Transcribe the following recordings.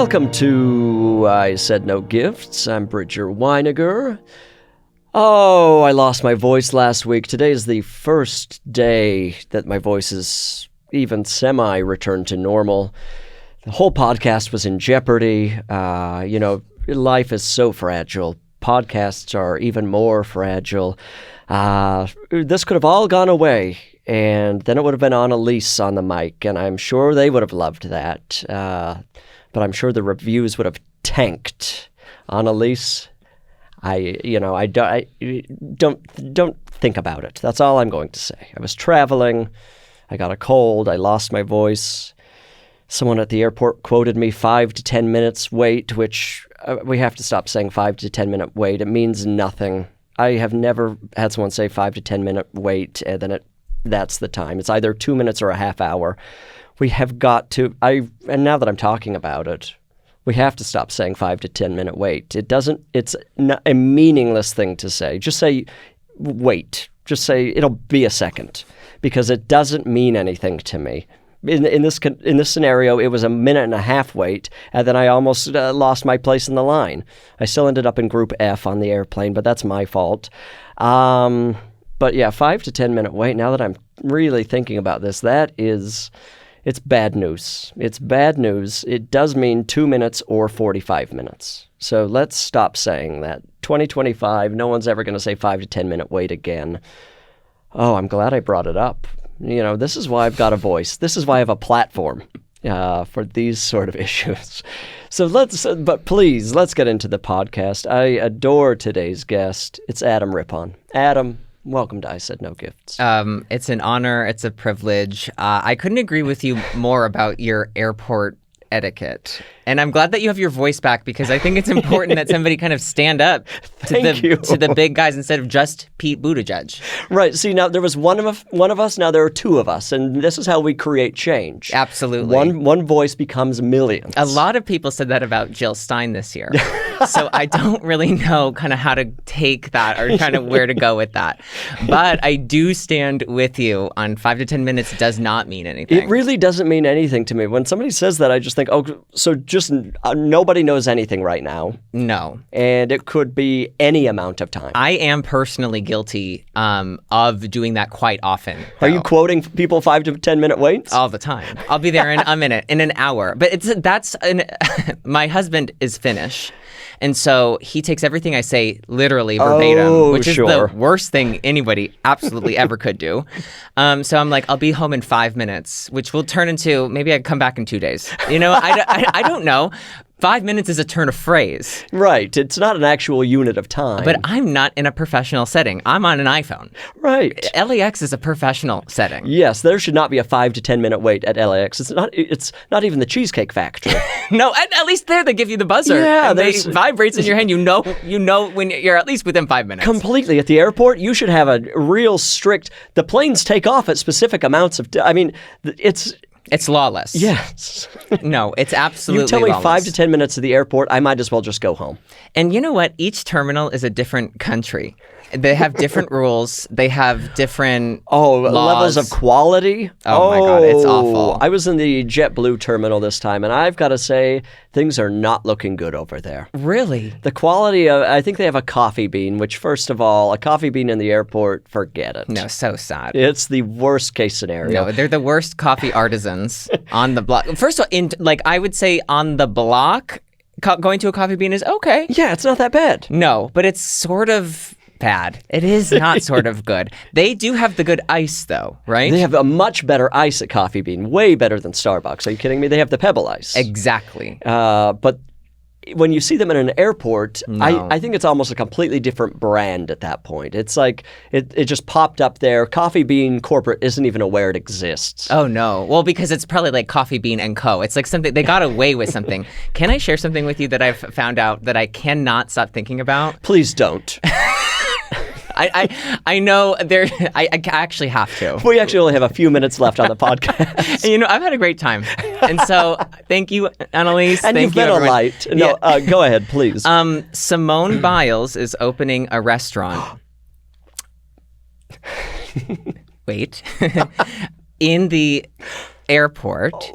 Welcome to I Said No Gifts. I'm Bridger Winegar. Oh, I lost my voice last week. Today is the first day that my voice is even semi-returned to normal. The whole podcast was in jeopardy. Life is so fragile. Podcasts are even more fragile. This could have all gone away, and then it would have been on a lease on the mic, and I'm sure they would have loved that. But I'm sure the reviews would have tanked. On a lease, I don't think about it. That's all I'm going to say. I was traveling. I got a cold. I lost my voice. Someone at the airport quoted me 5 to 10 minutes wait, which we have to stop saying 5 to 10 minute wait. It means nothing. I have never had someone say 5 to 10 minute wait, and then that's the time. It's either 2 minutes or a half hour. We have got to, and now that I'm talking about it, we have to stop saying 5 to 10 minute wait. It's not a meaningless thing to say. Just say wait. Just say it'll be a second, because it doesn't mean anything to me. In this scenario, it was a minute and a half wait, and then I almost lost my place in the line. I still ended up in Group F on the airplane, but that's my fault. But yeah, 5 to 10 minute wait. Now that I'm really thinking about this, it's bad news. It's bad news. It does mean 2 minutes or 45 minutes. So let's stop saying that. 2025, no one's ever going to say 5 to 10 minute wait again. Oh, I'm glad I brought it up. This is why I've got a voice. This is why I have a platform for these sort of issues. So but please, let's get into the podcast. I adore today's guest. It's Adam Rippon. Adam, welcome to I Said No Gifts. It's an honor. It's a privilege. I couldn't agree with you more about your airport etiquette. And I'm glad that you have your voice back, because I think it's important that somebody kind of stand up to the big guys instead of just Pete Buttigieg. Right. See, now there was one of us, now there are two of us, and this is how we create change. Absolutely. One voice becomes millions. A lot of people said that about Jill Stein this year. So I don't really know kind of how to take that or kind of where to go with that. But I do stand with you on 5 to 10 minutes does not mean anything. It really doesn't mean anything to me. When somebody says that, I just think, oh, so just nobody knows anything right now. No. And it could be any amount of time. I am personally guilty of doing that quite often. Are you quoting people 5 to 10 minute waits? All the time. I'll be there in a minute, in an hour. But my husband is Finnish. And so he takes everything I say literally verbatim, which is the worst thing anybody absolutely ever could do. So I'm like, I'll be home in 5 minutes, which will turn into maybe I come back in 2 days. I don't know. 5 minutes is a turn of phrase. Right. It's not an actual unit of time. But I'm not in a professional setting. I'm on an iPhone. Right. LAX is a professional setting. Yes, there should not be a 5 to 10 minute wait at LAX. It's not even the Cheesecake Factory. No, at least there they give you the buzzer. Yeah, it vibrates in your hand. You know when you're at least within 5 minutes. Completely. At the airport, you should have a real strict. The planes take off at specific amounts of. It's lawless. Yes. No, it's absolutely You tell me lawless. 5 to 10 minutes to the airport, I might as well just go home. And you know what? Each terminal is a different country. They have different rules. They have different laws. Levels of quality? Oh my God, it's awful. I was in the JetBlue terminal this time, and I've got to say, things are not looking good over there. Really? The quality of, I think they have a coffee bean, which first of all, a coffee bean in the airport, forget it. No, so sad. It's the worst case scenario. No, they're the worst coffee artisans on the block. First of all, I would say on the block, going to a coffee bean is okay. Yeah, it's not that bad. No, but it's sort of bad. It is not sort of good. They do have the good ice, though, right? They have a much better ice at Coffee Bean, way better than Starbucks. Are you kidding me? They have the Pebble Ice. Exactly. But when you see them in an airport, No. I think it's almost a completely different brand at that point. It's like it just popped up there. Coffee Bean Corporate isn't even aware it exists. Oh, no. Well, because it's probably like Coffee Bean and Co. It's like something, they got away with something. Can I share something with you that I've found out that I cannot stop thinking about? Please don't. I know there. I actually have to. We actually only have a few minutes left on the podcast. And, I've had a great time, and so thank you, Annalise. And thank you've been you, a everyone. light. No, go ahead, please. Simone Biles is opening a restaurant. Wait, in the airport.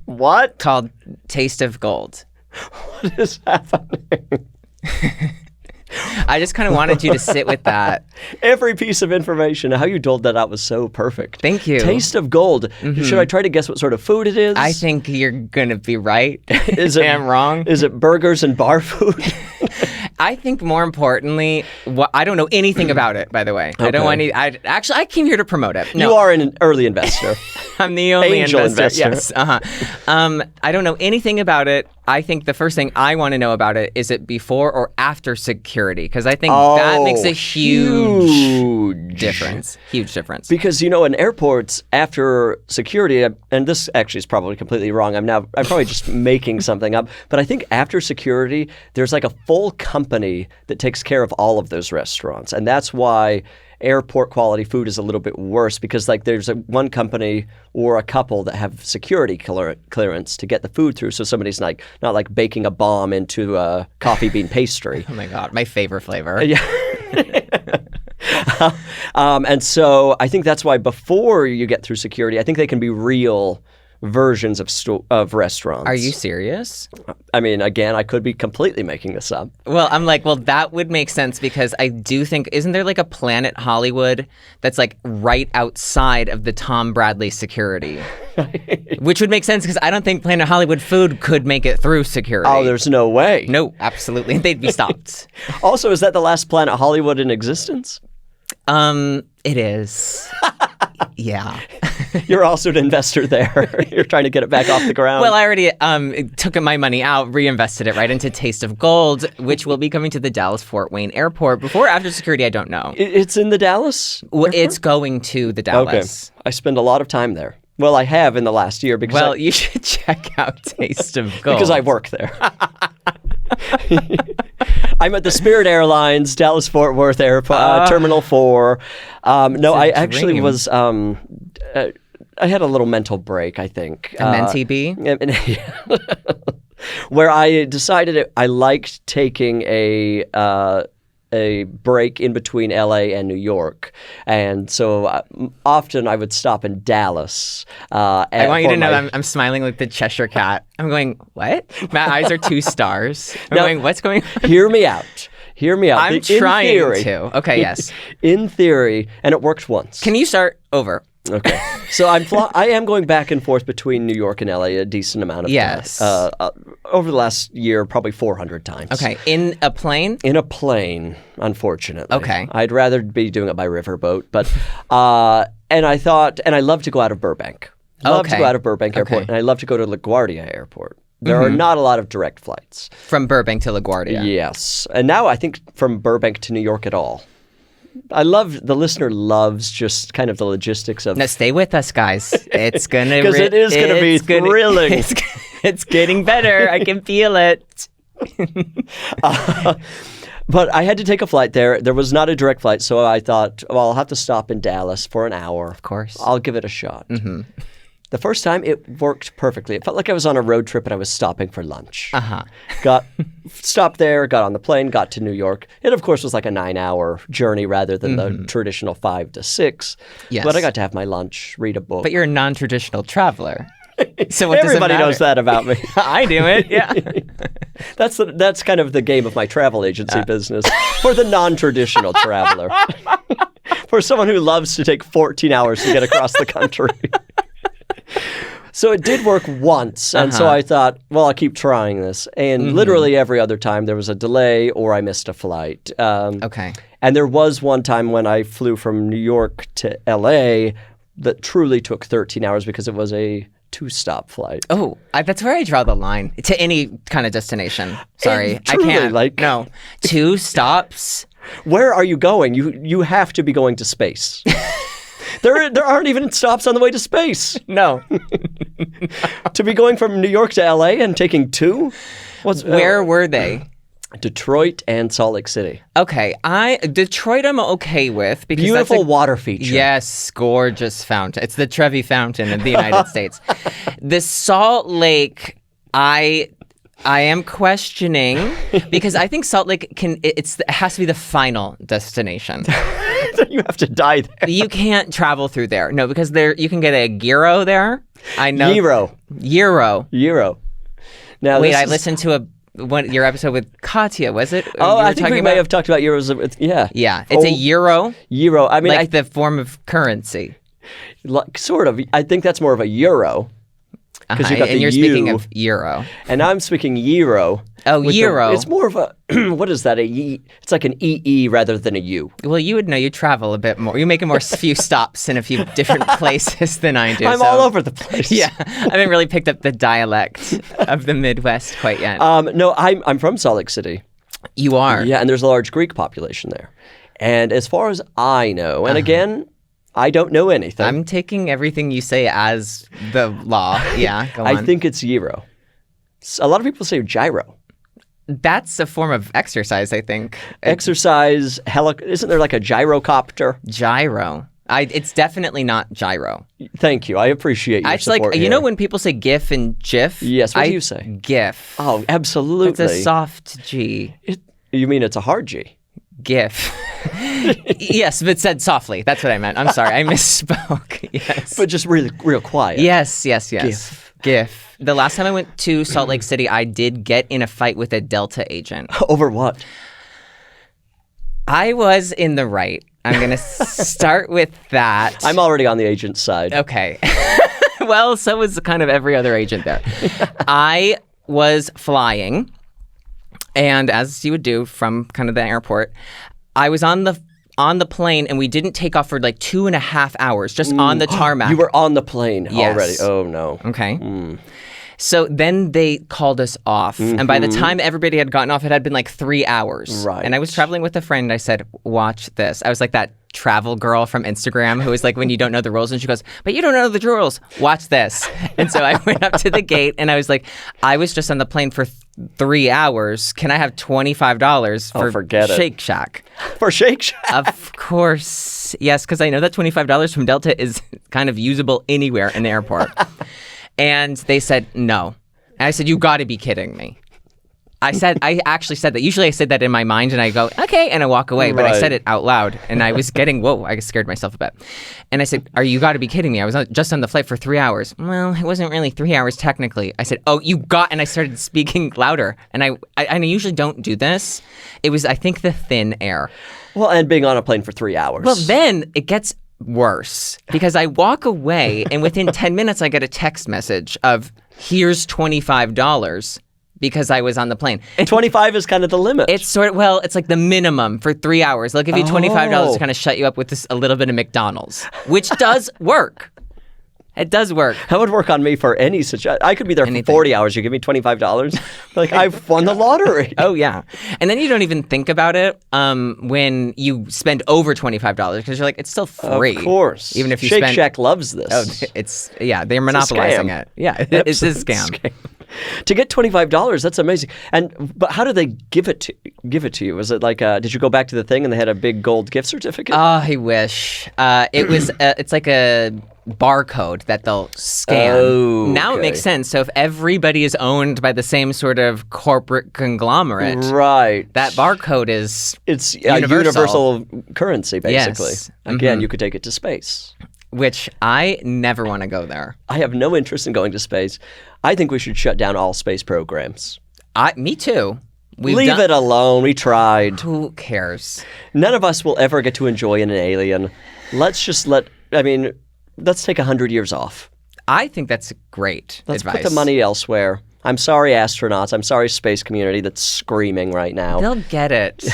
What? called Taste of Gold. What is happening? I just kind of wanted you to sit with that. Every piece of information, how you doled that out was so perfect. Thank you. Taste of Gold. Should I try to guess what sort of food it is? I think you're going to be right. Is it, I'm wrong. Is it burgers and bar food? I think more importantly, I don't know anything about it, by the way. Okay. I don't want any. I came here to promote it. No. You are an early investor. I'm the only Angel investor. Yes. I don't know anything about it. I think the first thing I want to know about it is it before or after security, because I think that makes a huge difference. Huge difference. Because, in airports, after security, and this actually is probably completely wrong. I'm probably just making something up, but I think after security, there's like a full company that takes care of all of those restaurants. And that's why airport quality food is a little bit worse, because like there's one company or a couple that have security clearance to get the food through, so somebody's not like baking a bomb into a coffee bean pastry. Oh my God, my favorite flavor. Yeah. And so I think that's why before you get through security, I think they can be real versions of restaurants. Are you serious? I mean, again, I could be completely making this up. Well, I'm like, that would make sense, because I do think, isn't there like a Planet Hollywood that's like right outside of the Tom Bradley security? Which would make sense, because I don't think Planet Hollywood food could make it through security. Oh, there's no way. No, absolutely. They'd be stopped. Also, is that the last Planet Hollywood in existence? It is. Yeah. You're also an investor there. You're trying to get it back off the ground. Well, I already took my money out, reinvested it right into Taste of Gold, which will be coming to the Dallas-Fort Wayne airport. Before or after security, I don't know. It's in the Dallas airport? It's going to the Dallas. Okay. I spend a lot of time there. Well, I have in the last year. Because you should check out Taste of Gold. Because I work there. I'm at the Spirit Airlines Dallas-Fort Worth Airport, Terminal 4. No, I actually was... I had a little mental break, I think. A mentee bee? Where I decided I liked taking a break in between LA and New York. And so often I would stop in Dallas. I want you to know I'm smiling like the Cheshire Cat. I'm going, what? My eyes are 2 stars. I'm going, what's going on? Hear me out. I'm trying to. Okay, yes. In theory, and it worked once. Can you start over? Okay. So I am going back and forth between New York and LA a decent amount of yes. time. Over the last year, probably 400 times. Okay. In a plane? In a plane, unfortunately. Okay. I'd rather be doing it by riverboat, but and I thought, and I love to go out of Burbank. Love to go out of Burbank Airport, and I love to go to LaGuardia Airport. There are not a lot of direct flights. From Burbank to LaGuardia. Yes. And now I think from Burbank to New York at all. The listener loves just kind of the logistics of... Now stay with us, guys. It's going to... Because it is going to be thrilling. It's getting better. I can feel it. But I had to take a flight there. There was not a direct flight, so I thought, well, I'll have to stop in Dallas for an hour. Of course. I'll give it a shot. Mm-hmm. The first time, it worked perfectly. It felt like I was on a road trip and I was stopping for lunch. Uh-huh. Stopped there, got on the plane, got to New York. It, of course, was like a 9-hour journey rather than the traditional 5 to 6. Yes. But I got to have my lunch, read a book. But you're a non-traditional traveler. So everybody knows that about me. I do it, yeah. That's kind of the game of my travel agency business. For the non-traditional traveler. For someone who loves to take 14 hours to get across the country. So it did work once, and so I thought, well, I'll keep trying this. And literally every other time there was a delay or I missed a flight. Okay. And there was one time when I flew from New York to L.A. that truly took 13 hours because it was a 2-stop flight. Oh, that's where I draw the line to any kind of destination. Sorry, truly, I can't. No, 2 stops. Where are you going? You have to be going to space. There aren't even stops on the way to space. No. To be going from New York to L.A. and taking 2? Where were they? Detroit and Salt Lake City. Okay, Detroit I'm okay with because beautiful that's water feature. Yes, gorgeous fountain. It's the Trevi Fountain in the United States. The Salt Lake, I am questioning because I think Salt Lake it has to be the final destination. You have to die there. You can't travel through there. No, because you can get a gyro there. I know. Euro. Now, wait, I listened to your episode with Katya, was it? Oh, I think we may have talked about euros. Yeah. Yeah, it's a euro. Euro. I mean, like the form of currency. Sort of. I think that's more of a euro. Because you got and the you're U, speaking of euro. And I'm speaking euro. Oh, euro. It's more of a, what is that? It's like an EE rather than a U. Well, you would know. You travel a bit more. You make few stops in a few different places than I do. I'm all over the place. Yeah, I haven't really picked up the dialect of the Midwest quite yet. No, I'm from Salt Lake City. You are? Yeah, and there's a large Greek population there. And as far as I know, and again, I don't know anything. I'm taking everything you say as the law. Yeah, go on. I think it's euro. A lot of people say gyro. That's a form of exercise, I think. Exercise, isn't there like a gyrocopter? Gyro. It's definitely not gyro. Thank you. I appreciate your support like, here. you know when people say GIF and GIF? Yes, what do you say? GIF. Oh, absolutely. It's a soft G. You mean it's a hard G? GIF. Yes, but said softly. That's what I meant. I'm sorry. I misspoke. Yes. But just really real quiet. Yes. GIF. The last time I went to Salt Lake City, I did get in a fight with a Delta agent. Over what? I was in the right. I'm going to start with that. I'm already on the agent's side. Okay. Well, so was kind of every other agent there. I was flying, and as you would do from kind of the airport, I was on the plane, and we didn't take off for like 2.5 hours, just on the tarmac. You were on the plane Yes. already. Oh, no. Okay. So then they called us off. And by the time everybody had gotten off, it had been like 3 hours. Right. And I was traveling with a friend. I said, watch this. I was like that travel girl from Instagram who is like, when you don't know the rules, and she goes, but you don't know the rules. Watch this. And so I went up to the gate and I was like, I was just on the plane for 3 hours. Can I have $25 for forget it. Shake Shack? For Shake Shack? Of course. Yes, because I know that $25 from Delta is kind of usable anywhere in the airport. And they said, no. And I said, you got to be kidding me. I actually said that. Usually I said that in my mind and I go, okay, and I walk away. But I said it out loud and I was I scared myself a bit. And I said, you got to be kidding me. I was just on the flight for 3 hours. Well, it wasn't really 3 hours technically. I said, and I started speaking louder. And I usually don't do this. It was, I think, the thin air. Well, and being on a plane for 3 hours. Well, then it gets worse because I walk away and within 10 minutes I get a text message of here's $25 because I was on the plane. And 25 is kind of the limit. It's it's like the minimum for 3 hours. They'll give you $25 to kind of shut you up with a little bit of McDonald's, which does work. It does work. That would work on me for any situation. I could be there for 40 hours. You give me $25. Like, I've won the lottery. Oh, yeah. And then you don't even think about it when you spend over $25 because you're like, it's still free. Of course. Even if you Shake Shack loves this. Oh, they're monopolizing it. Yeah, it's a scam. To get $25, that's amazing. But how do they give it to you? Was it like, did you go back to the thing and they had a big gold gift certificate? Oh, I wish. It was. It's like a barcode that they'll scan. Oh, now okay. It makes sense. So if everybody is owned by the same sort of corporate conglomerate, right? That barcode is universal currency, basically. Yes. Again, you could take it to space. Which I never want to go there. I have no interest in going to space. I think we should shut down all space programs. Me too. Leave it alone. We tried. Who cares? None of us will ever get to enjoy an alien. Let's take 100 years off. I think that's great Let's advice. put the money elsewhere. I'm sorry, astronauts. I'm sorry, space community that's screaming right now. They'll get it.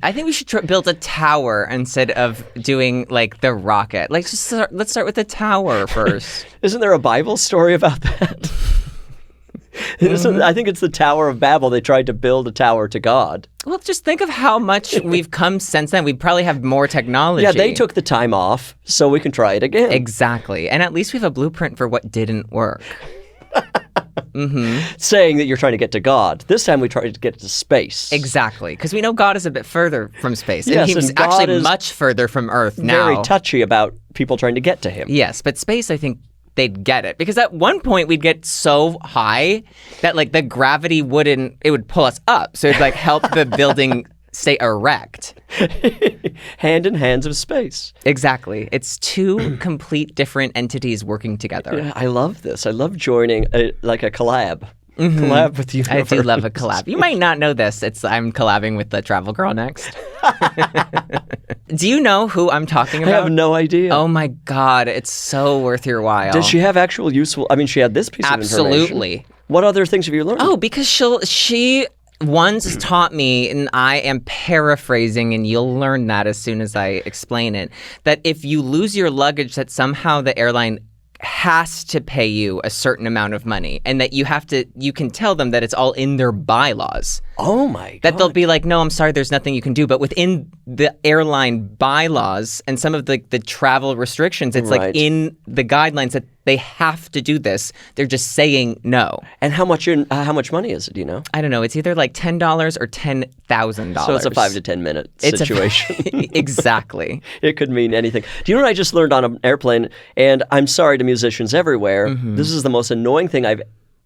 I think we should build a tower instead of doing like the rocket. Like, let's start with the tower first. Isn't there a Bible story about that? I think it's the Tower of Babel. They tried to build a tower to God. Well, just think of how much we've come since then. We'd probably have more technology. Yeah, they took the time off, so we can try it again. Exactly. And at least we have a blueprint for what didn't work. Saying that you're trying to get to God. This time we tried to get to space. Exactly. Because we know God is a bit further from space. Yes, and he's and God actually is much further from Earth now. Very touchy about people trying to get to him. Yes, but space, I think they'd get it. Because at one point we'd get so high that like the gravity it would pull us up. So it'd like help the building stay erect. Hand in hands of space. Exactly. It's two complete different entities working together. Yeah, I love this. I love joining a collab. Collab with the universe. I do love a collab. You might not know this. I'm collabing with the travel girl next. Do you know who I'm talking about? I have no idea. Oh my God. It's so worth your while. Does she have actual useful... I mean, she had this piece of information. Absolutely. What other things have you learned? Oh, because she once taught me, and I am paraphrasing, and you'll learn that as soon as I explain it, that if you lose your luggage, that somehow the airline has to pay you a certain amount of money, and that you can tell them that it's all in their bylaws. Oh my God. That they'll be like, no, I'm sorry, there's nothing you can do. But within the airline bylaws and some of the travel restrictions, it's like in the guidelines that they have to do this. They're just saying no. And how much money is it, do you know? I don't know. It's either like $10 or $10,000. So it's a 5 to 10 minute situation. Exactly. It could mean anything. Do you know what I just learned on an airplane? And I'm sorry to musicians everywhere. This is the most annoying thing I've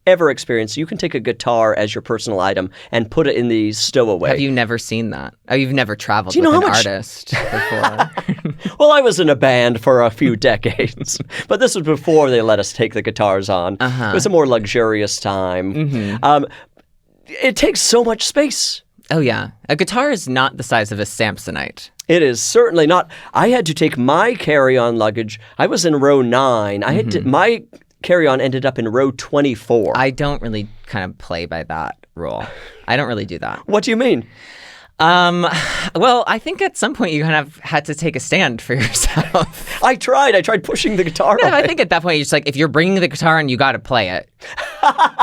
ever experienced. You can take a guitar as your personal item and put it in the stowaway. Have you never seen that? Oh, you've never traveled with an artist before? Well, I was in a band for a few decades, but this was before they let us take the guitars on. It was a more luxurious time. It takes so much space. Oh, yeah. A guitar is not the size of a Samsonite. It is certainly not. I had to take my carry-on luggage. I was in row 9. I had to, my carry-on ended up in row 24. I don't really kind of play by that rule. I don't really do that. What do you mean? Well, I think at some point you kind of had to take a stand for yourself. I tried pushing the guitar away. I think at that point you're just like, if you're bringing the guitar in, you got to play it.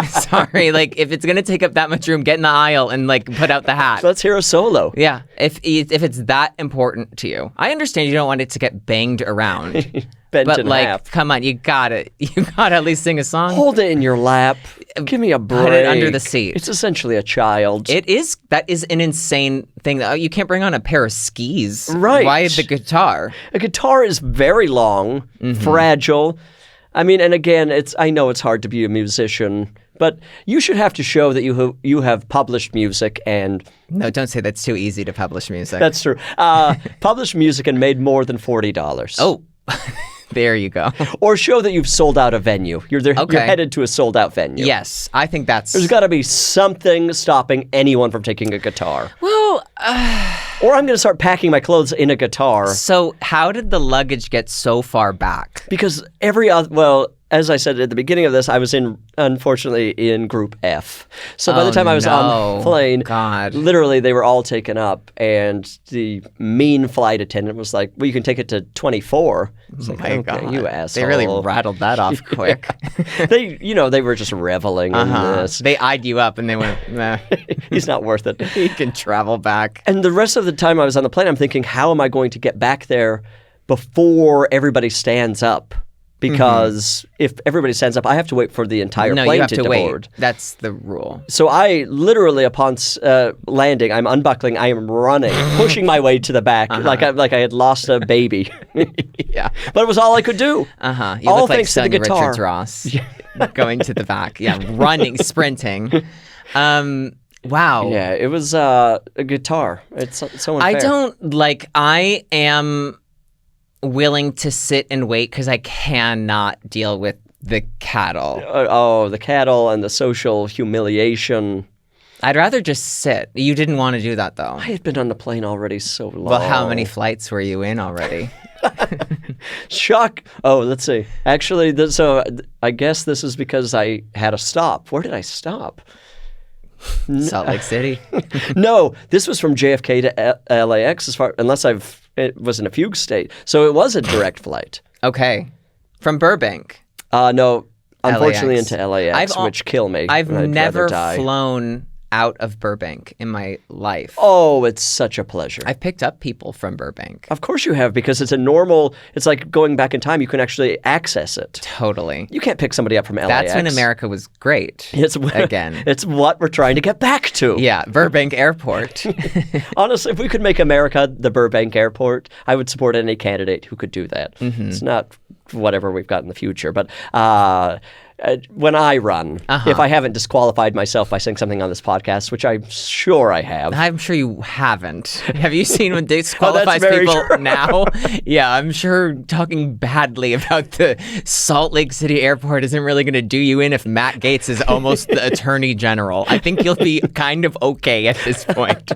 Sorry, like if it's going to take up that much room, get in the aisle and like put out the hat. Let's hear a solo. Yeah, if it's that important to you. I understand you don't want it to get banged around. But like, half. Come on, you got to at least sing a song. Hold it in your lap. Give me a break. Put it under the seat. It's essentially a child. That is an insane thing. You can't bring on a pair of skis. Right. Why the guitar? A guitar is very long, fragile. I mean, and again, I know it's hard to be a musician, but you should have to show that you have published music and... No, don't say that's too easy to publish music. That's true. Published music and made more than $40. Oh, there you go. Or show that you've sold out a venue. You're headed to a sold out venue. Yes, I think that's... There's got to be something stopping anyone from taking a guitar. Well... Or I'm going to start packing my clothes in a guitar. So how did the luggage get so far back? Because as I said at the beginning of this, I was unfortunately in Group F. So by the time I was on the plane, literally they were all taken up, and the mean flight attendant was like, "Well, you can take it to 24." I was like, my God, you asshole! They really rattled that off quick. They were just reveling in this. They eyed you up and they went, "Nah, he's not worth it. He can travel back." And the rest of the time I was on the plane, I'm thinking, how am I going to get back there before everybody stands up? Because if everybody stands up, I have to wait for the entire plane to board. That's the rule. So I literally, upon landing, I'm unbuckling, I am running, pushing my way to the back, like I had lost a baby. Yeah, but it was all I could do. You all look like thanks to the guitar. Richards Ross, going to the back. Yeah, running, sprinting. Wow. Yeah, it was a guitar. It's so unfair. I am willing to sit and wait because I cannot deal with the cattle. The cattle and the social humiliation. I'd rather just sit. You didn't want to do that, though. I had been on the plane already so long. Well, how many flights were you in already? Shock. Oh, let's see. Actually, so I guess this is because I had a stop. Where did I stop? Salt Lake City. No, this was from JFK to LAX, unless it was in a fugue state. So it was a direct flight. Okay. From Burbank? No, unfortunately LAX. Into LAX, which kill me. I've never flown out of Burbank in my life. Oh, it's such a pleasure. I've picked up people from Burbank. Of course you have, because it's it's like going back in time. You can actually access it. Totally. You can't pick somebody up from LAX. That's when America was great. It's what we're trying to get back to. Yeah, Burbank Airport. Honestly, if we could make America the Burbank Airport, I would support any candidate who could do that. It's not whatever we've got in the future, but when I run, if I haven't disqualified myself by saying something on this podcast, which I'm sure I have. I'm sure you haven't. Have you seen when disqualifies people true. now? Yeah, I'm sure talking badly about the Salt Lake City airport isn't really going to do you in if Matt Gaetz is almost the attorney general. I think you'll be kind of okay at this point.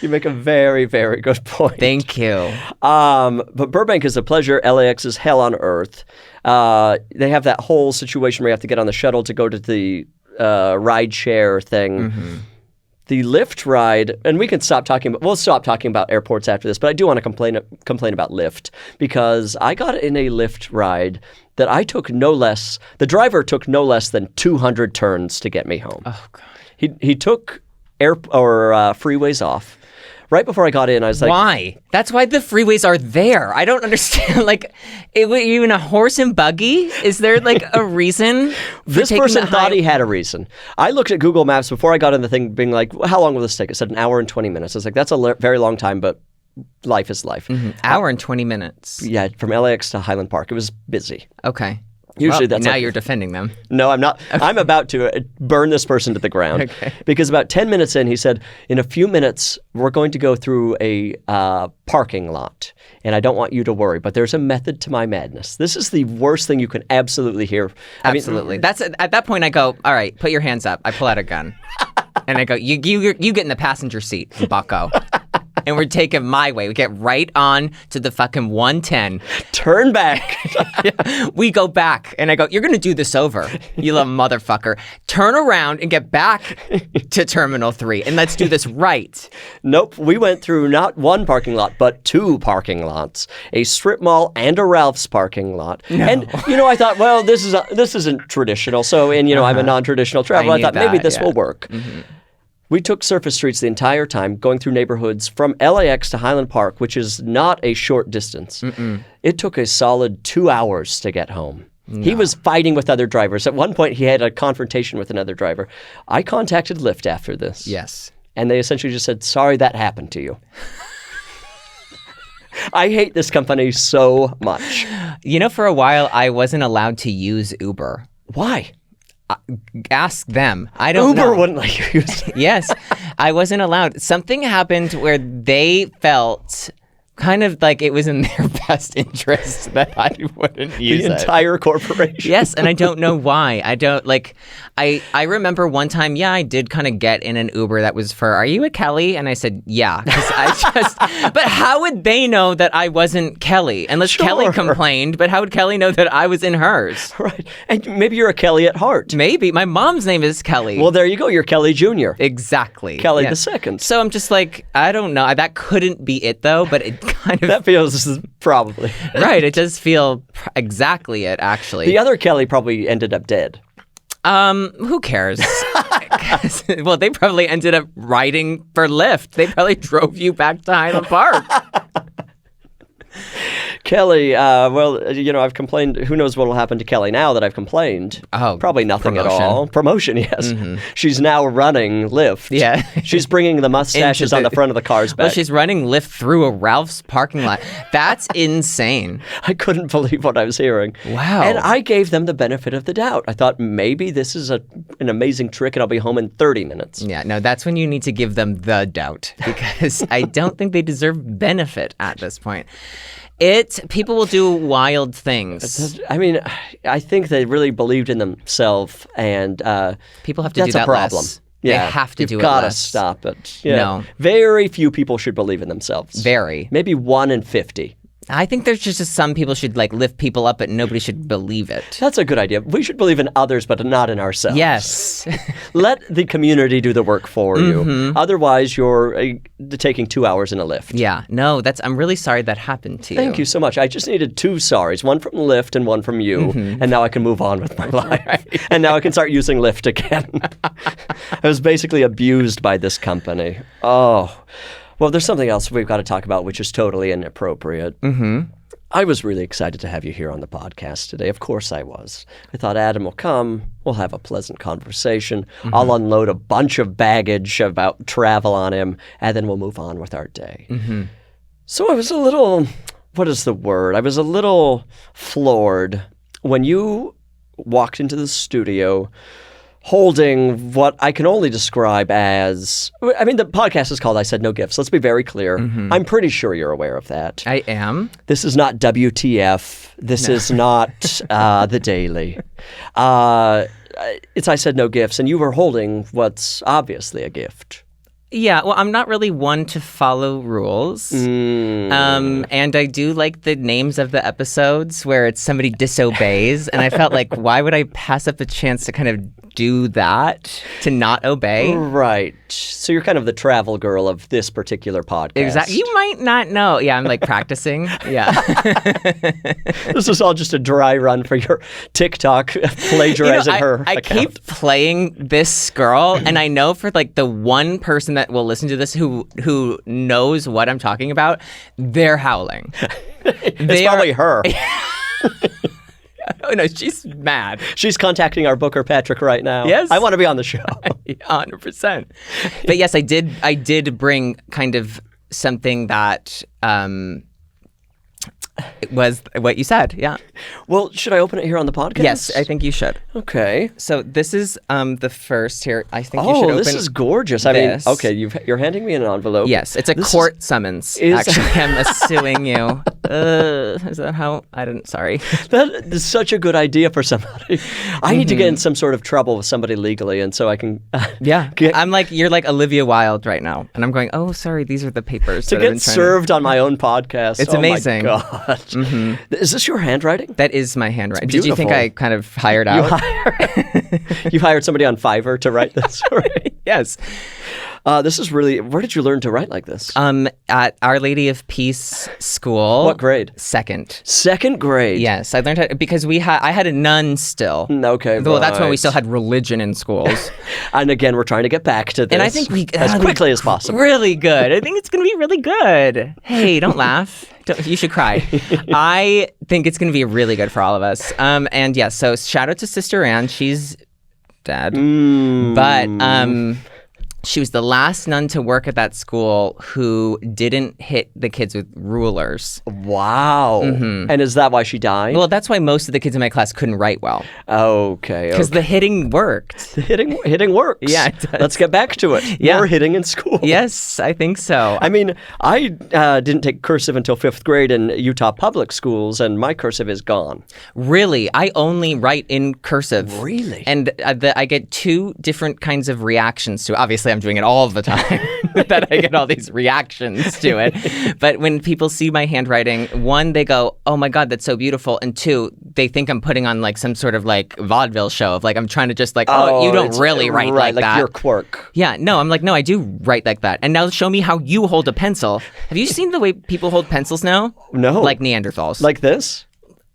You make a very, very good point. Thank you. But Burbank is a pleasure. LAX is hell on earth. They have that whole situation where you have to get on the shuttle to go to the ride share thing. The Lyft ride, and we'll stop talking about airports after this, but I do want to complain about Lyft because I got in a Lyft ride that the driver took no less than 200 turns to get me home. Oh, God. He took freeways off. Right before I got in, I was like, why? That's why the freeways are there. I don't understand. Like, even a horse and buggy? Is there like a reason? This person thought he had a reason. I looked at Google Maps before I got in the thing, being like, how long will this take? It said an hour and 20 minutes. I was like, that's a very long time, but life is life. Hour and 20 minutes. Yeah, from LAX to Highland Park. It was busy. Okay. Usually now you're defending them. No, I'm not. Okay. I'm about to burn this person to the ground. Okay. Because about 10 minutes in, he said, in a few minutes, we're going to go through a parking lot. And I don't want you to worry, but there's a method to my madness. This is the worst thing you can absolutely hear. Absolutely. That's at that point I go, all right, put your hands up. I pull out a gun. And I go, you get in the passenger seat, bucko. And we're taking my way. We get right on to the fucking 110. Turn back. We go back. And I go, you're going to do this over, you little motherfucker. Turn around and get back to Terminal 3. And let's do this right. Nope. We went through not one parking lot, but two parking lots. A strip mall and a Ralph's parking lot. No. And, I thought, well, this isn't traditional. So, and, I'm a non-traditional traveler. I thought maybe this will work. We took surface streets the entire time, going through neighborhoods from LAX to Highland Park, which is not a short distance. It took a solid 2 hours to get home. No. He was fighting with other drivers. At one point, he had a confrontation with another driver. I contacted Lyft after this. Yes. And they essentially just said, sorry that happened to you. I hate this company so much. For a while, I wasn't allowed to use Uber. Why? Ask them. I don't know. Uber wouldn't let you use it. Yes, I wasn't allowed. Something happened where they felt kind of like it was in their best interest that I wouldn't use it. The entire corporation. Yes, and I don't know why. I remember one time, I did kind of get in an Uber that was for, are you a Kelly? And I said, yeah. But how would they know that I wasn't Kelly? Unless Kelly complained, but how would Kelly know that I was in hers? Right. And maybe you're a Kelly at heart. Maybe. My mom's name is Kelly. Well, there you go. You're Kelly Jr. Exactly. Kelly the second. So I'm just like, I don't know. That couldn't be it, though, but it kind of... That feels probably. Right. It does feel exactly it, actually. The other Kelly probably ended up dead. Who cares? Well, they probably ended up riding for Lyft. They probably drove you back to Highland Park. Kelly, I've complained. Who knows what will happen to Kelly now that I've complained? Oh, probably nothing promotion. At all. Promotion, yes. She's now running Lyft. Yeah. She's bringing the mustaches on the front of the cars back. Well, she's running Lyft through a Ralph's parking lot. That's insane. I couldn't believe what I was hearing. Wow. And I gave them the benefit of the doubt. I thought maybe this is an amazing trick and I'll be home in 30 minutes. Yeah, no, that's when you need to give them the doubt because I don't think they deserve benefit at this point. People will do wild things. I mean, I think they really believed in themselves, and people have to do that. That's a problem. Less. Yeah, they have to do it. You've got to less. stop it. Yeah. No, very few people should believe in themselves. Very, maybe 1 in 50. I think there's just some people should lift people up, but nobody should believe it. That's a good idea. We should believe in others, but not in ourselves. Yes. Let the community do the work for you. Otherwise, you're taking 2 hours in a Lyft. Yeah. No, I'm really sorry that happened to you. Thank you so much. I just needed 2 sorries, one from Lyft and one from you, and now I can move on with my life. Right. And now I can start using Lyft again. I was basically abused by this company. Oh. Well, there's something else we've got to talk about, which is totally inappropriate. I was really excited to have you here on the podcast today. Of course I was. I thought Adam will come. We'll have a pleasant conversation. I'll unload a bunch of baggage about travel on him, and then we'll move on with our day. So I was a little, what is the word? I was a little floored when you walked into the studio holding what I can only describe as, I mean, the podcast is called I Said No Gifts. Let's be very clear. Mm-hmm. I'm pretty sure you're aware of that. I am. This is not WTF. This is not The Daily. It's I Said No Gifts, and you were holding what's obviously a gift. Yeah, well, I'm not really one to follow rules. And I do like the names of the episodes where it's somebody disobeys. And I felt like, why would I pass up a chance to kind of do that, to not obey? Right. So you're kind of the travel girl of this particular podcast. Exactly. You might not know. Yeah, I'm like practicing. Yeah. This is all just a dry run for your TikTok plagiarizing her I account. keep playing this girl, and I know for like the one person that will listen to this who knows what I'm talking about, they're howling. It's probably her. Oh, no, she's mad. She's contacting our booker, Patrick, right now. Yes. I want to be on the show. 100%. But yes, I did bring kind of something that it was what you said, yeah. Well, should I open it here on the podcast? Yes, I think you should. Okay. So this is the first here. I think you should open this is gorgeous. I mean, okay, you're handing me an envelope. Yes, it's a court summons. Actually, I'm suing you. Is that how? Sorry. That is such a good idea for somebody. I need to get in some sort of trouble with somebody legally, and so I can. I'm like, you're like Olivia Wilde right now, and I'm going, oh, sorry, these are the papers. To get served on my own podcast. It's amazing. My God. Mm-hmm. Is this your handwriting? That is my handwriting. Did you think I kind of hired out? You hired somebody on Fiverr to write this? Yes. This is really. Where did you learn to write like this? At Our Lady of Peace School. What grade? Second. Second grade. Yes, I learned how because I had a nun still. Okay. Well, that's when we still had religion in schools. And again, we're trying to get back to this. And I think we as quickly as possible. Really good. I think it's going to be really good. Hey, don't laugh. You should cry. I think it's going to be really good for all of us. And yes, so shout out to Sister Ann. She's dead. But she was the last nun to work at that school who didn't hit the kids with rulers. Wow. Mm-hmm. And is that why she died? Well, that's why most of the kids in my class couldn't write well. Okay. Because the hitting worked. The hitting works. Yeah, it does. Let's get back to it. Yeah. More hitting in school. Yes, I think so. I mean, I didn't take cursive until 5th grade in Utah public schools, and my cursive is gone. Really? I only write in cursive. Really? And I get two different kinds of reactions to it. Obviously, I'm doing it all the time, that I get all these reactions to it. But when people see my handwriting, one, they go, oh my God, that's so beautiful. And two, they think I'm putting on like some sort of like vaudeville show of like, I'm trying to just like, you don't really write like that. Like your quirk. Yeah, no, I'm like, no, I do write like that. And now show me how you hold a pencil. Have you seen the way people hold pencils now? No. Like Neanderthals. Like this?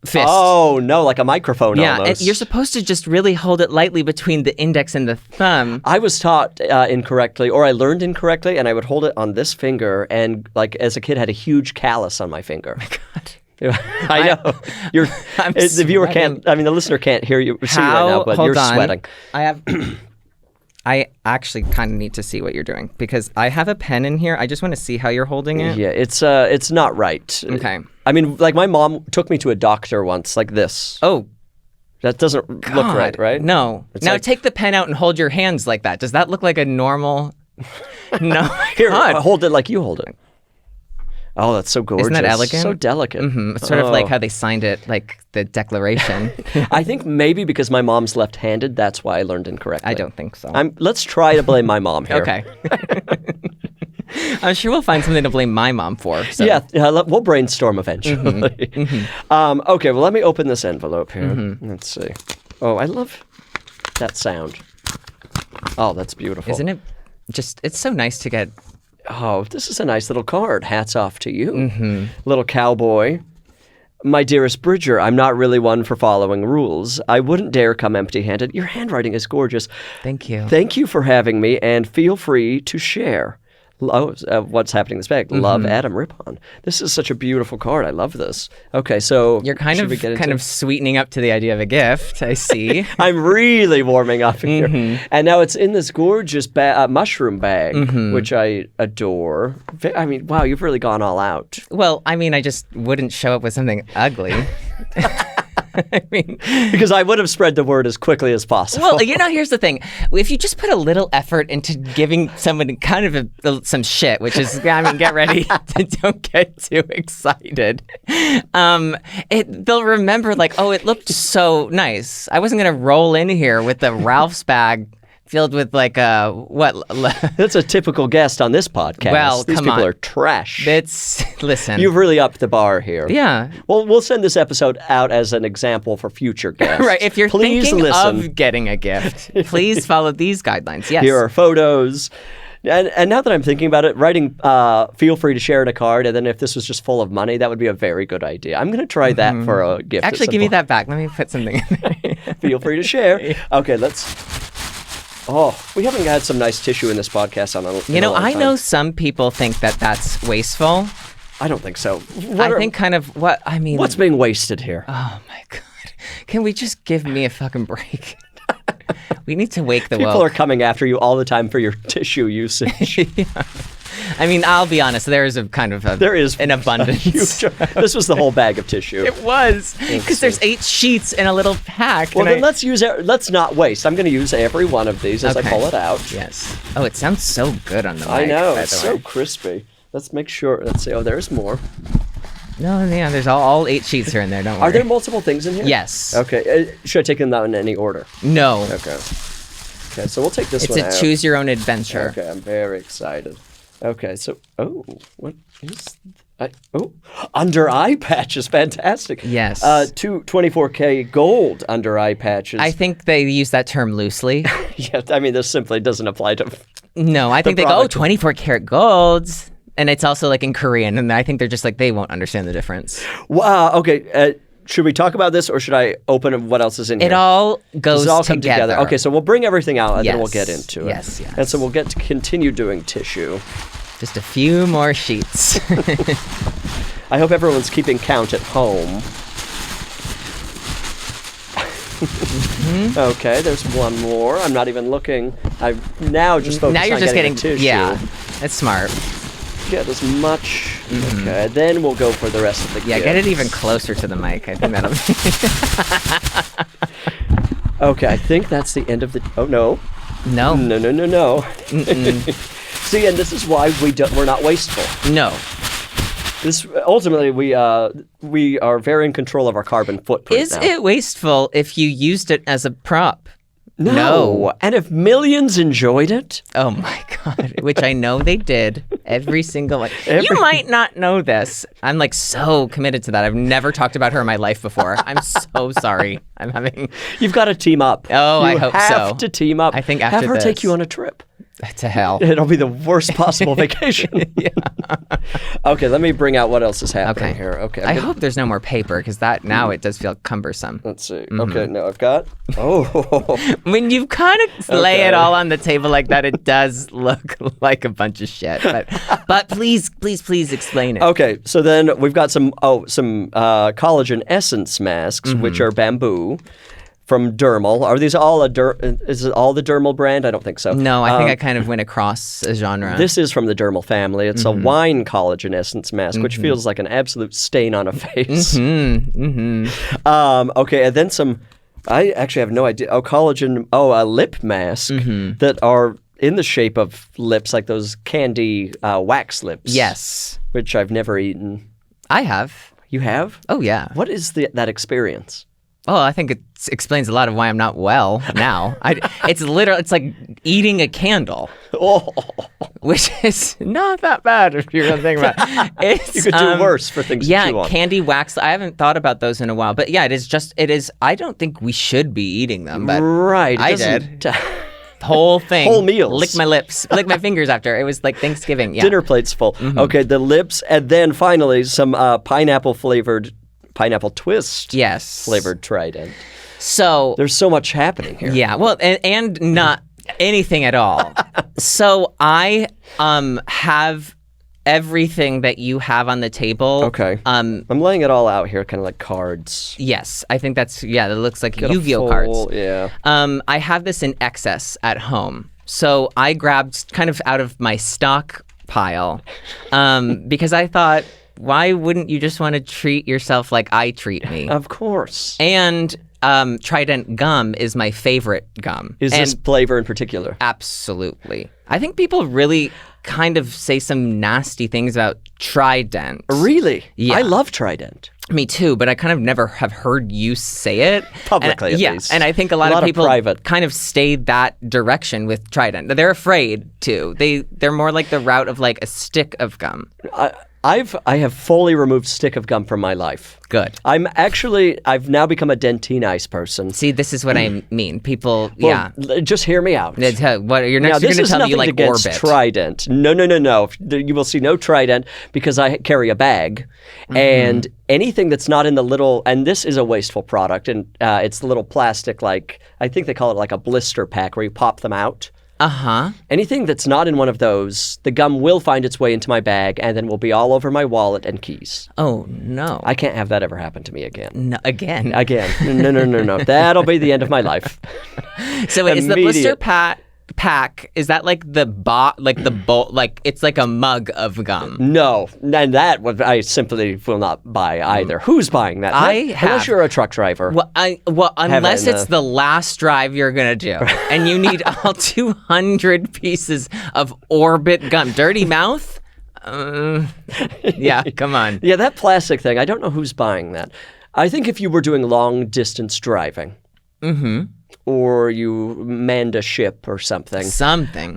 Fist. Oh, no, like a microphone almost. And you're supposed to just really hold it lightly between the index and the thumb. I was taught incorrectly, or I learned incorrectly, and I would hold it on this finger, and like as a kid had a huge callus on my finger. Oh my God. I know. The viewer can't, I mean, the listener can't hear you, see you right now, but you're sweating. I actually kind of need to see what you're doing because I have a pen in here. I just want to see how you're holding it. Yeah, it's not right. Okay. I mean, like my mom took me to a doctor once, like this. Oh. That doesn't look right? No. It's now like, take the pen out and hold your hands like that. Does that look like a normal? No. Here, hold it like you hold it. Oh, that's so gorgeous. Isn't that elegant? So delicate. Mm-hmm. It's sort of like how they signed it, like the Declaration. I think maybe because my mom's left-handed, that's why I learned incorrectly. I don't think so. Let's try to blame my mom here. Okay. I'm sure we'll find something to blame my mom for. So. Yeah, we'll brainstorm eventually. Mm-hmm. Mm-hmm. Okay, well, let me open this envelope here. Mm-hmm. Let's see. Oh, I love that sound. Oh, that's beautiful. Isn't it? It's so nice to get... Oh, this is a nice little card. Hats off to you. Mm-hmm. Little cowboy. My dearest Bridger, I'm not really one for following rules. I wouldn't dare come empty-handed. Your handwriting is gorgeous. Thank you. Thank you for having me, and feel free to share. What's happening in this bag? Mm-hmm. Love, Adam Rippon. This is such a beautiful card. I love this. Okay, so you're kind of sweetening up to the idea of a gift. I see. I'm really warming up here, and now it's in this gorgeous mushroom bag, which I adore. I mean, wow, you've really gone all out. Well, I mean, I just wouldn't show up with something ugly. I mean, because I would have spread the word as quickly as possible. Well, here's the thing. If you just put a little effort into giving someone kind of some shit, which is, get ready. Don't get too excited. They'll remember like, oh, it looked so nice. I wasn't going to roll in here with the Ralph's bag filled with like what? That's a typical guest on this podcast. Well, these people are trash. Listen. You've really upped the bar here. Yeah. Well, we'll send this episode out as an example for future guests. Right. If you're thinking of getting a gift, please follow these guidelines. Yes. Here are photos. And now that I'm thinking about it, writing feel free to share in a card, and then if this was just full of money, that would be a very good idea. I'm going to try that for a gift. Actually, give me that back. Let me put something in there. Feel free to share. Okay, Oh, we haven't had some nice tissue in this podcast on a long time. I know some people think that that's wasteful. I don't think so. What's being wasted here? Oh my God. Can we just give me a fucking break? We need to wake the People are coming after you all the time for your tissue usage. Yeah. I mean, I'll be honest. There is an abundance. This was the whole bag of tissue. It was because there's 8 sheets in a little pack. Well, then let's not waste. I'm going to use every one of these as I pull it out. Yes. Oh, it sounds so good on the mic. I know. It's so crispy. Let's make sure. Let's see. Oh, there's more. No, yeah, there's all 8 sheets here and there. Don't worry. Are there multiple things in here? Yes. Okay. Should I take them out in any order? No. Okay, so we'll take this one out. It's a choose your own adventure. Okay, I'm very excited. Okay, so, what is... under eye patches, fantastic. Yes. 24K gold under eye patches. I think they use that term loosely. Yeah, I mean, this simply doesn't apply to... No, I think they go, 24 karat golds. And it's also like in Korean, and I think they're just like, they won't understand the difference. Wow, okay. Should we talk about this, or should I open what else is in here? It all goes together. Okay, so we'll bring everything out, and then we'll get into it. Yes. And so we'll get to continue doing tissue. Just a few more sheets. I hope everyone's keeping count at home. Okay, there's one more. I'm not even looking. I'm now just focusing on getting tissue. Yeah, that's smart. Get as much. Okay, then we'll go for the rest of the gifts. Get it even closer to the mic. I think that'll be... Okay, I think that's the end of the... Oh, no. No. No. See, and this is why we're not wasteful. No. This ultimately, we are very in control of our carbon footprint. Is it wasteful if you used it as a prop? No. And if millions enjoyed it? Oh my God. Which I know they did. Every single You might not know this. I'm like so committed to that. I've never talked about her in my life before. I'm so sorry. You've got to team up. Oh, I hope so. You have to team up. I think after Have her take you on a trip. To hell. It'll be the worst possible vacation. Yeah. Okay, let me bring out what else is happening here. Okay. I hope there's no more paper, because now it does feel cumbersome. Let's see. Okay, now I've got... Oh. When you kind of lay it all on the table like that, it does look like a bunch of shit. But please explain it. Okay, so then we've got some collagen essence masks, which are bamboo. From Dermal. Are these all is it all the Dermal brand? I don't think so. No, I think I kind of went across a genre. This is from the Dermal family. It's a wine collagen essence mask, which feels like an absolute stain on a face. Okay, and then some, I actually have no idea. Collagen, lip mask that are in the shape of lips, like those candy wax lips. Yes. Which I've never eaten. I have. You have? Oh, yeah. What is that experience? Oh, I think it explains a lot of why I'm not well now. It's like eating a candle, which is not that bad if you're gonna think about it. You could do worse for things. Yeah, candy wax. I haven't thought about those in a while, but yeah, it is. I don't think we should be eating them, but right, I did. Whole thing. Whole meals. Lick my lips. Lick my fingers after. It was like Thanksgiving. Yeah. Dinner plates full. Okay, the lips, and then finally some pineapple twist flavored Trident. So there's so much happening here. Yeah, well, and not anything at all. So I have everything that you have on the table. Okay. I'm laying it all out here, kind of like cards. Yes, I think that looks like Yu-Gi-Oh cards. Yeah. I have this in excess at home. So I grabbed kind of out of my stock pile because I thought, why wouldn't you just want to treat yourself like I treat me? Of course. And Trident gum is my favorite gum. Is this flavor in particular? Absolutely. I think people really kind of say some nasty things about Trident. Really? Yeah. I love Trident. Me too, but I kind of never have heard you say it. Publicly, at least. And I think a lot of people kind of stayed that direction with Trident. They're afraid to. They're more like the route of like a stick of gum. I have fully removed stick of gum from my life. Good. I've now become a Dentine Ice person. See, this is what I mean. People, Just hear me out. What you're going to tell me you like against Orbit. Trident. No. You will see no Trident because I carry a bag, and anything that's not in the little, and this is a wasteful product, and it's the little plastic, like I think they call it like a blister pack where you pop them out. Anything that's not in one of those, the gum will find its way into my bag and then will be all over my wallet and keys. Oh, no. I can't have that ever happen to me again. No, again? Again. No. That'll be the end of my life. So is the blister pack, is that like the bowl, like it's like a mug of gum? No, and that I simply will not buy either. Who's buying that? Unless you're a truck driver. Unless it's the last drive you're gonna do, and you need all 200 pieces of Orbit gum. Dirty mouth. Yeah, come on. Yeah, that plastic thing. I don't know who's buying that. I think if you were doing long distance driving. Or you manned a ship or something.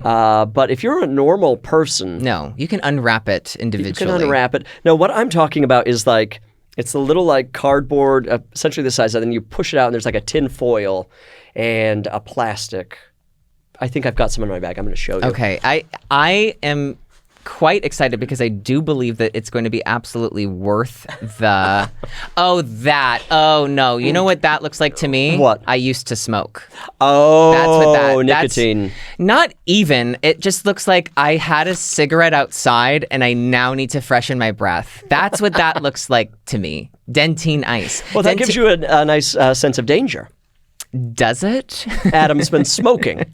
But if you're a normal person... No, you can unwrap it individually. You can unwrap it. No, what I'm talking about is like, it's a little like cardboard, essentially the size of it, and then you push it out and there's like a tin foil and a plastic. I think I've got some in my bag. I'm going to show you. Okay, I am quite excited because I do believe that it's going to be absolutely worth the... Oh, no. You know what that looks like to me? What? I used to smoke. Oh, that's what nicotine. Not even. It just looks like I had a cigarette outside and I now need to freshen my breath. That's what that looks like to me. Dentine Ice. Well, that gives you a nice sense of danger. Does it? Adam's been smoking.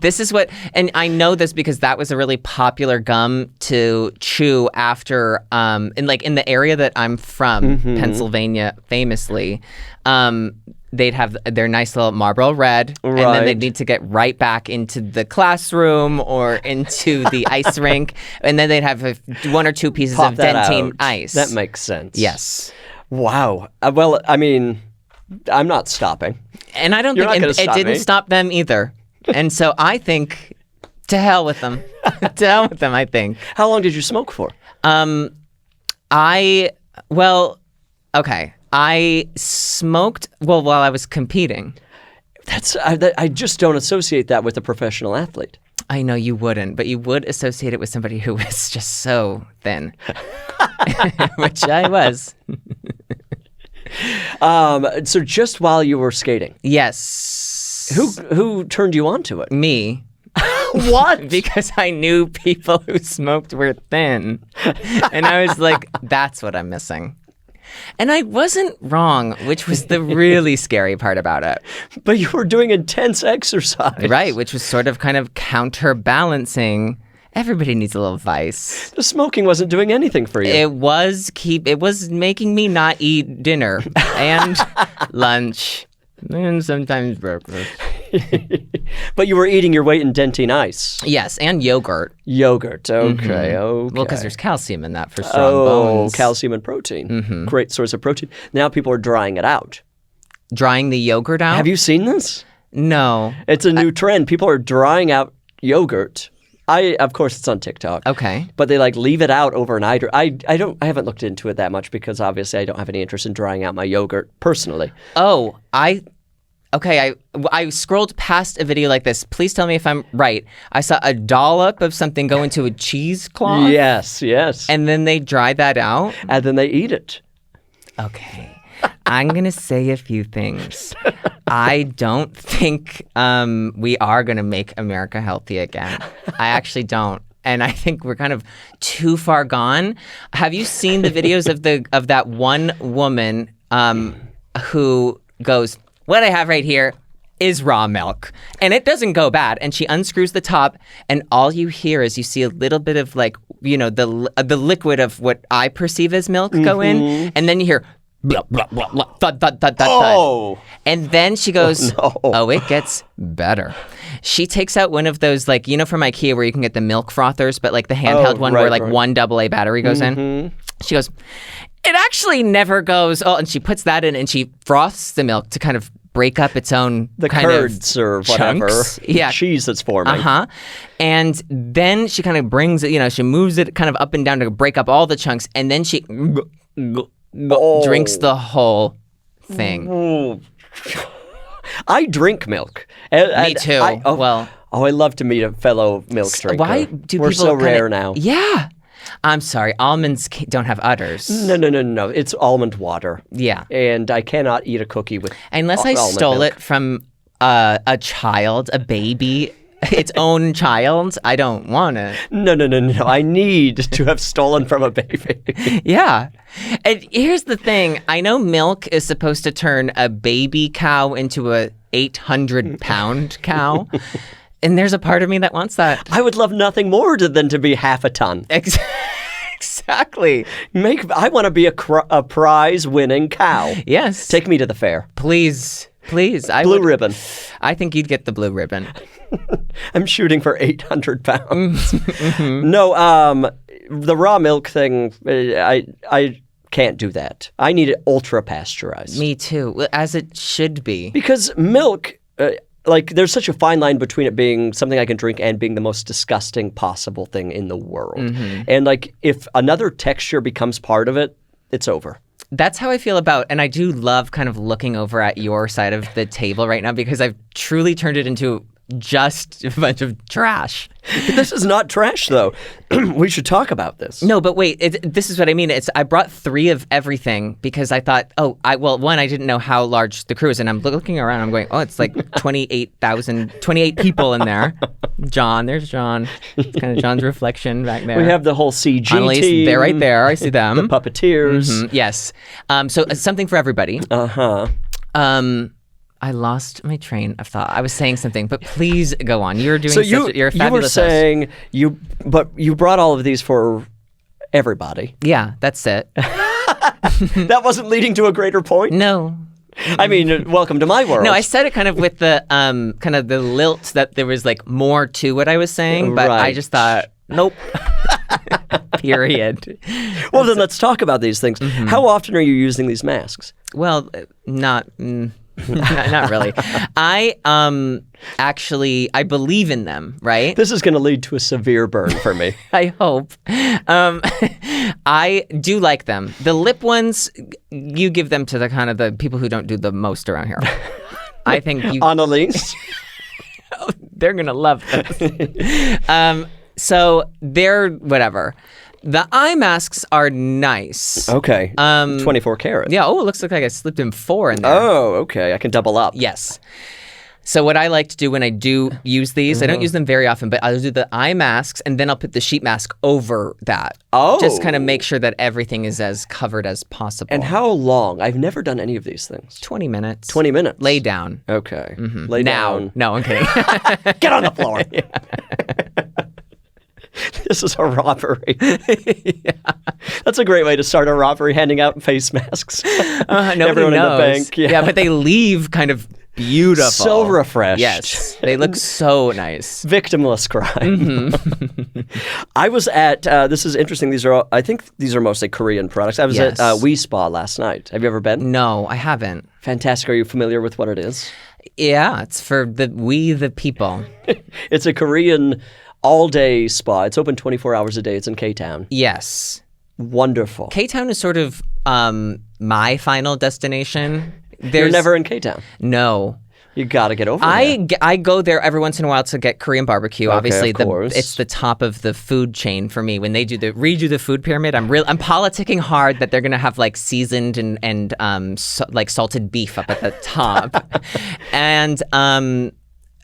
This is what, and I know this because that was a really popular gum to chew after, in the area that I'm from, Pennsylvania, famously, they'd have their nice little Marlboro Red, and then they'd need to get right back into the classroom or into the ice rink, and then they'd have one or two pieces of Dentine Ice. That makes sense. Yes. Wow. Well, I mean... I'm not stopping. And I don't think it didn't stop them either. And so I think to hell with them. To hell with them, I think. How long did you smoke for? I smoked while I was competing. I just don't associate that with a professional athlete. I know you wouldn't, but you would associate it with somebody who was just so thin. Which I was. So just while you were skating? Yes. Who turned you on to it? Me. What? Because I knew people who smoked were thin. And I was like, that's what I'm missing. And I wasn't wrong, which was the really scary part about it. But you were doing intense exercise. Right, which was sort of kind of counterbalancing. Everybody needs a little vice. The smoking wasn't doing anything for you. It was making me not eat dinner and lunch and sometimes breakfast. But you were eating your weight in Dentine Ice. Yes, and yogurt. Yogurt, okay. Well, because there's calcium in that for strong bones. Oh, calcium and protein. Great source of protein. Now people are drying it out. Drying the yogurt out? Have you seen this? No. It's a new trend. People are drying out yogurt. Of course, it's on TikTok. Okay. But they leave it out overnight. I haven't looked into it that much because obviously I don't have any interest in drying out my yogurt personally. Oh, I scrolled past a video like this. Please tell me if I'm right. I saw a dollop of something go into a cheesecloth. Yes. And then they dry that out. And then they eat it. Okay. I'm going to say a few things. I don't think we are going to make America healthy again. I actually don't. And I think we're kind of too far gone. Have you seen the videos of that one woman who goes, what I have right here is raw milk. And it doesn't go bad. And she unscrews the top, and all you hear is you see a little bit of the liquid of what I perceive as milk go in, and then you hear blah, blah, blah, blah, thud, thud, thud, thud, thud. And then she goes, it gets better. She takes out one of those, like, from IKEA where you can get the milk frothers, but like the handheld one where like one AA battery goes in. She goes, it actually never goes. Oh, and she puts that in and she froths the milk to kind of break up its own curds or whatever cheese that's forming. And then she kind of brings it, she moves it kind of up and down to break up all the chunks, and then she drinks the whole thing. I drink milk. Me too. I love to meet a fellow milk drinker. Why do We're people so rare now? Yeah. I'm sorry, almonds don't have udders. No. It's almond water. Yeah. And I cannot eat a cookie with unless I stole milk. it from a child, a baby, its own child. I don't want it. No. I need to have stolen from a baby. Yeah. And here's the thing. I know milk is supposed to turn a baby cow into a 800-pound cow. And there's a part of me that wants that. I would love nothing more than to be half a ton. Exactly. I want to be a prize-winning cow. Yes. Take me to the fair. Please. Blue ribbon. I think you'd get the blue ribbon. I'm shooting for 800 pounds. No, the raw milk thing, I can't do that. I need it ultra-pasteurized. Me too, as it should be. Because milk... there's such a fine line between it being something I can drink and being the most disgusting possible thing in the world. And if another texture becomes part of it, it's over. That's how I feel about, and I do love kind of looking over at your side of the table right now because I've truly turned it into just a bunch of trash. This is not trash, though. We should talk about this. No, but wait. This is what I mean. I brought 3 of everything because I thought, I didn't know how large the crew is, and I'm looking around. I'm going, it's like 28 people in there. There's John. It's kind of John's reflection back there. We have the whole CG team. They're right there. I see them. The puppeteers. Yes. So something for everybody. I lost my train of thought. I was saying something, but please go on. You're doing you're a fabulous You were saying you brought all of these for everybody. Yeah, that's it. That wasn't leading to a greater point? No. I mean, welcome to my world. No, I said it kind of with the kind of the lilt that there was like more to what I was saying, but I just thought, nope. Period. Well, then let's talk about these things. How often are you using these masks? Well, not really. I I believe in them, right? This is going to lead to a severe burn for me. I hope. I do like them. The lip ones, you give them to the kind of the people who don't do the most around here. I think you... Annalise? They're going to love this. So they're whatever. The eye masks are nice. Okay. 24 karat. Yeah. Oh, it looks like I slipped in 4 in there. Oh, okay. I can double up. Yes. So what I like to do when I do use these, I don't use them very often, but I'll do the eye masks and then I'll put the sheet mask over that. Oh. Just kind of make sure that everything is as covered as possible. And how long? I've never done any of these things. 20 minutes. 20 minutes? Lay down. Okay. Lay down. No, I'm kidding. Get on the floor. This is a robbery. Yeah. That's a great way to start a robbery, handing out face masks. Nobody Everyone knows. in the bank. Yeah, but they leave kind of beautiful. So refreshed. Yes, they look so nice. Victimless crime. I was at, this is interesting, I think these are mostly Korean products. I was at We Spa last night. Have you ever been? No, I haven't. Fantastic. Are you familiar with what it is? Yeah, it's for the people. It's a Korean all-day spa. It's open 24 hours a day. It's in K-Town. Yes. Wonderful. K-Town is sort of my final destination. You're never in K-Town? No. You got to get over there. I go there every once in a while to get Korean barbecue. Okay, obviously, of course. It's the top of the food chain for me. When they redo the food pyramid, I'm politicking hard that they're gonna have like seasoned and like salted beef up at the top, and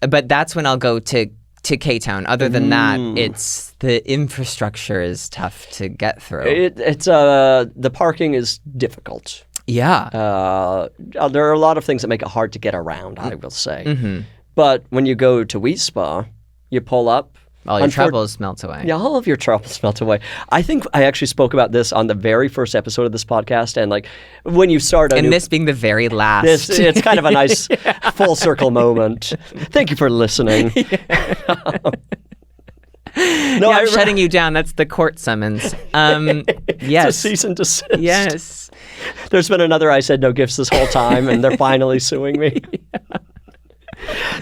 but that's when I'll go to K-Town. Other than that, it's the infrastructure is tough to get through. It's the parking is difficult. Yeah. There are a lot of things that make it hard to get around, I will say. But when you go to We Spa, you pull up, All your troubles melt away. Yeah, all of your troubles melt away. I think I actually spoke about this on the very first episode of this podcast, and like when you start, this being the very last. It's kind of a nice full circle moment. Thank you for listening. No, I'm shutting you down. That's the court summons. Yes. It's a cease and desist. Yes. There's been another I said no gifts this whole time, and they're finally suing me.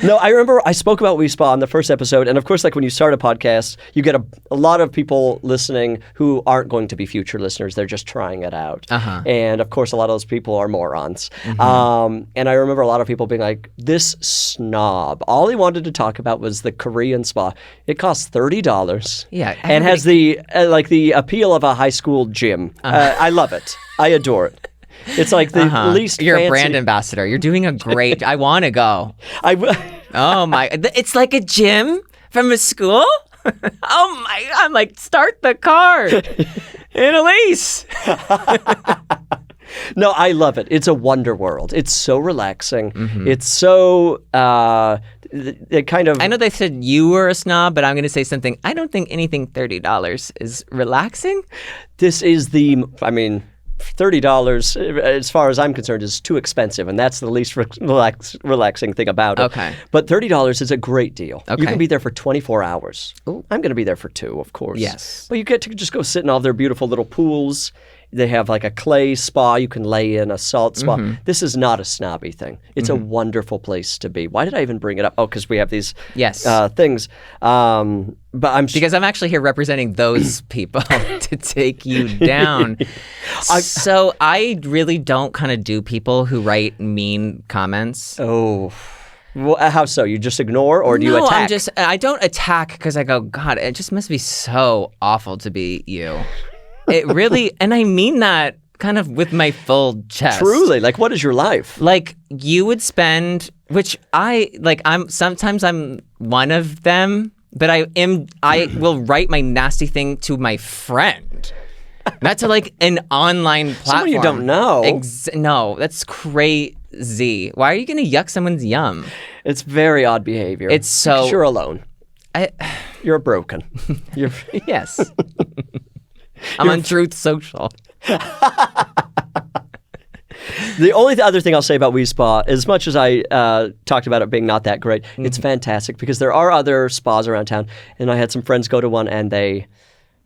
No, I remember I spoke about We Spa on the first episode, and of course, like when you start a podcast, you get a lot of people listening who aren't going to be future listeners. They're just trying it out. And of course, a lot of those people are morons. And I remember a lot of people being like, this snob, all he wanted to talk about was the Korean spa. It costs $30. Yeah. And has the the appeal of a high school gym. I love it. I adore it. It's like the least You're fancy. A brand ambassador. You're doing a great... I want to go. Oh, my... It's like a gym from a school? Oh, my... I'm like, start the car. Annalise. No, I love it. It's a wonder world. It's so relaxing. It's so... it kind of... I know they said you were a snob, but I'm going to say something. I don't think anything $30 is relaxing. This is the... I mean... $30, as far as I'm concerned, is too expensive, and that's the least relaxing thing about it. Okay. But $30 is a great deal. Okay. You can be there for 24 hours. Ooh. I'm going to be there for 2, of course. Yes. But you get to just go sit in all their beautiful little pools. They have like a clay spa. You can lay in a salt spa. This is not a snobby thing. It's a wonderful place to be. Why did I even bring it up? Oh, because we have these things. But because I'm actually here representing those people to take you down. So I really don't kind of do people who write mean comments. Oh. Well, how so? You just ignore, or do you attack? I don't attack because I go, God, it just must be so awful to be you. It really, and I mean that kind of with my full chest. Truly, like, what is your life? Like, you would spend, which sometimes I'm one of them, but I will write my nasty thing to my friend. Not to like an online platform. Someone you don't know. No, that's crazy. Why are you going to yuck someone's yum? It's very odd behavior. It's so... Because you're alone. You're broken. Yes. I'm on Truth Social. The only other thing I'll say about We Spa, as much as I talked about it being not that great, it's fantastic because there are other spas around town, and I had some friends go to one, and they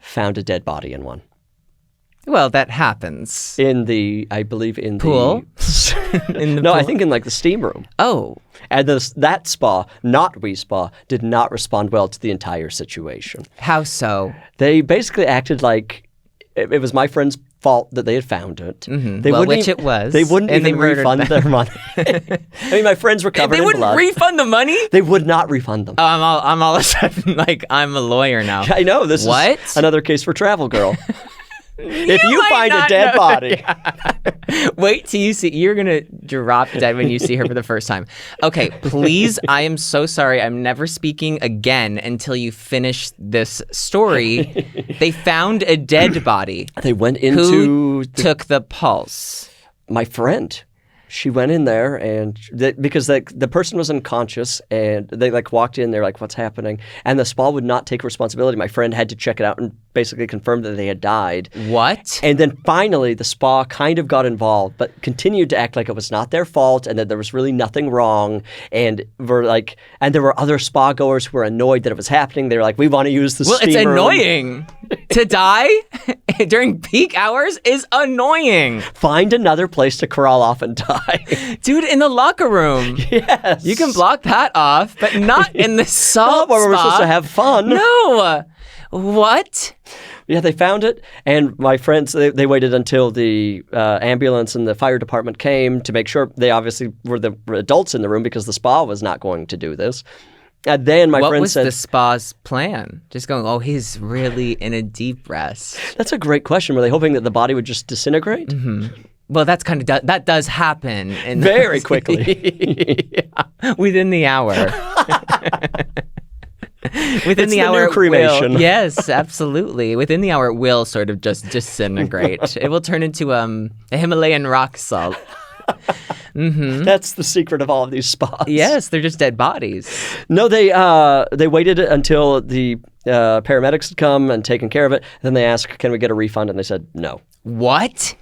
found a dead body in one. Well, that happens. I believe in pool? In the pool? I think in like the steam room. Oh. And that spa, not We Spa, did not respond well to the entire situation. How so? They basically acted like it was my friend's fault that they had found it. It was. They wouldn't even refund their money. I mean, my friends were covered in blood. They wouldn't refund the money? They would not refund them. Oh, I'm all of a sudden like I'm a lawyer now. I know. This is another case for Travel Girl. If you find a dead body. Wait till you see. You're going to drop dead when you see her for the first time. Okay, please. I am so sorry. I'm never speaking again until you finish this story. They found a dead body. They went into... Who took the pulse? My friend. She went in there and because the person was unconscious and they like walked in, they're like, what's happening? And the spa would not take responsibility. My friend had to check it out and basically confirm that they had died. What? And then finally the spa kind of got involved, but continued to act like it was not their fault and that there was really nothing wrong. And there were other spa goers who were annoyed that it was happening. They were like, we want to use the steam room. Well, it's annoying. To die during peak hours is annoying. Find another place to crawl off and die. Dude, in the locker room. Yes. You can block that off, but not in the salt where spa. we're supposed to have fun. No. What? Yeah, they found it, and my friends, they waited until the ambulance and the fire department came to make sure. They obviously were the adults in the room because the spa was not going to do this. And then my friend said... What was the spa's plan? Just going, oh, he's really in a deep rest. That's a great question. Were they hoping that the body would just disintegrate? Mm-hmm. Well, that's kind of... that does happen. Very quickly. Yeah. Within the hour. Within the hour, new cremation. Yes, absolutely. Within the hour, it will sort of just disintegrate. It will turn into a Himalayan rock salt. Mm-hmm. That's the secret of all of these spas. Yes, they're just dead bodies. No, they waited until the paramedics had come and taken care of it. Then they asked, "Can we get a refund?" And they said no. What?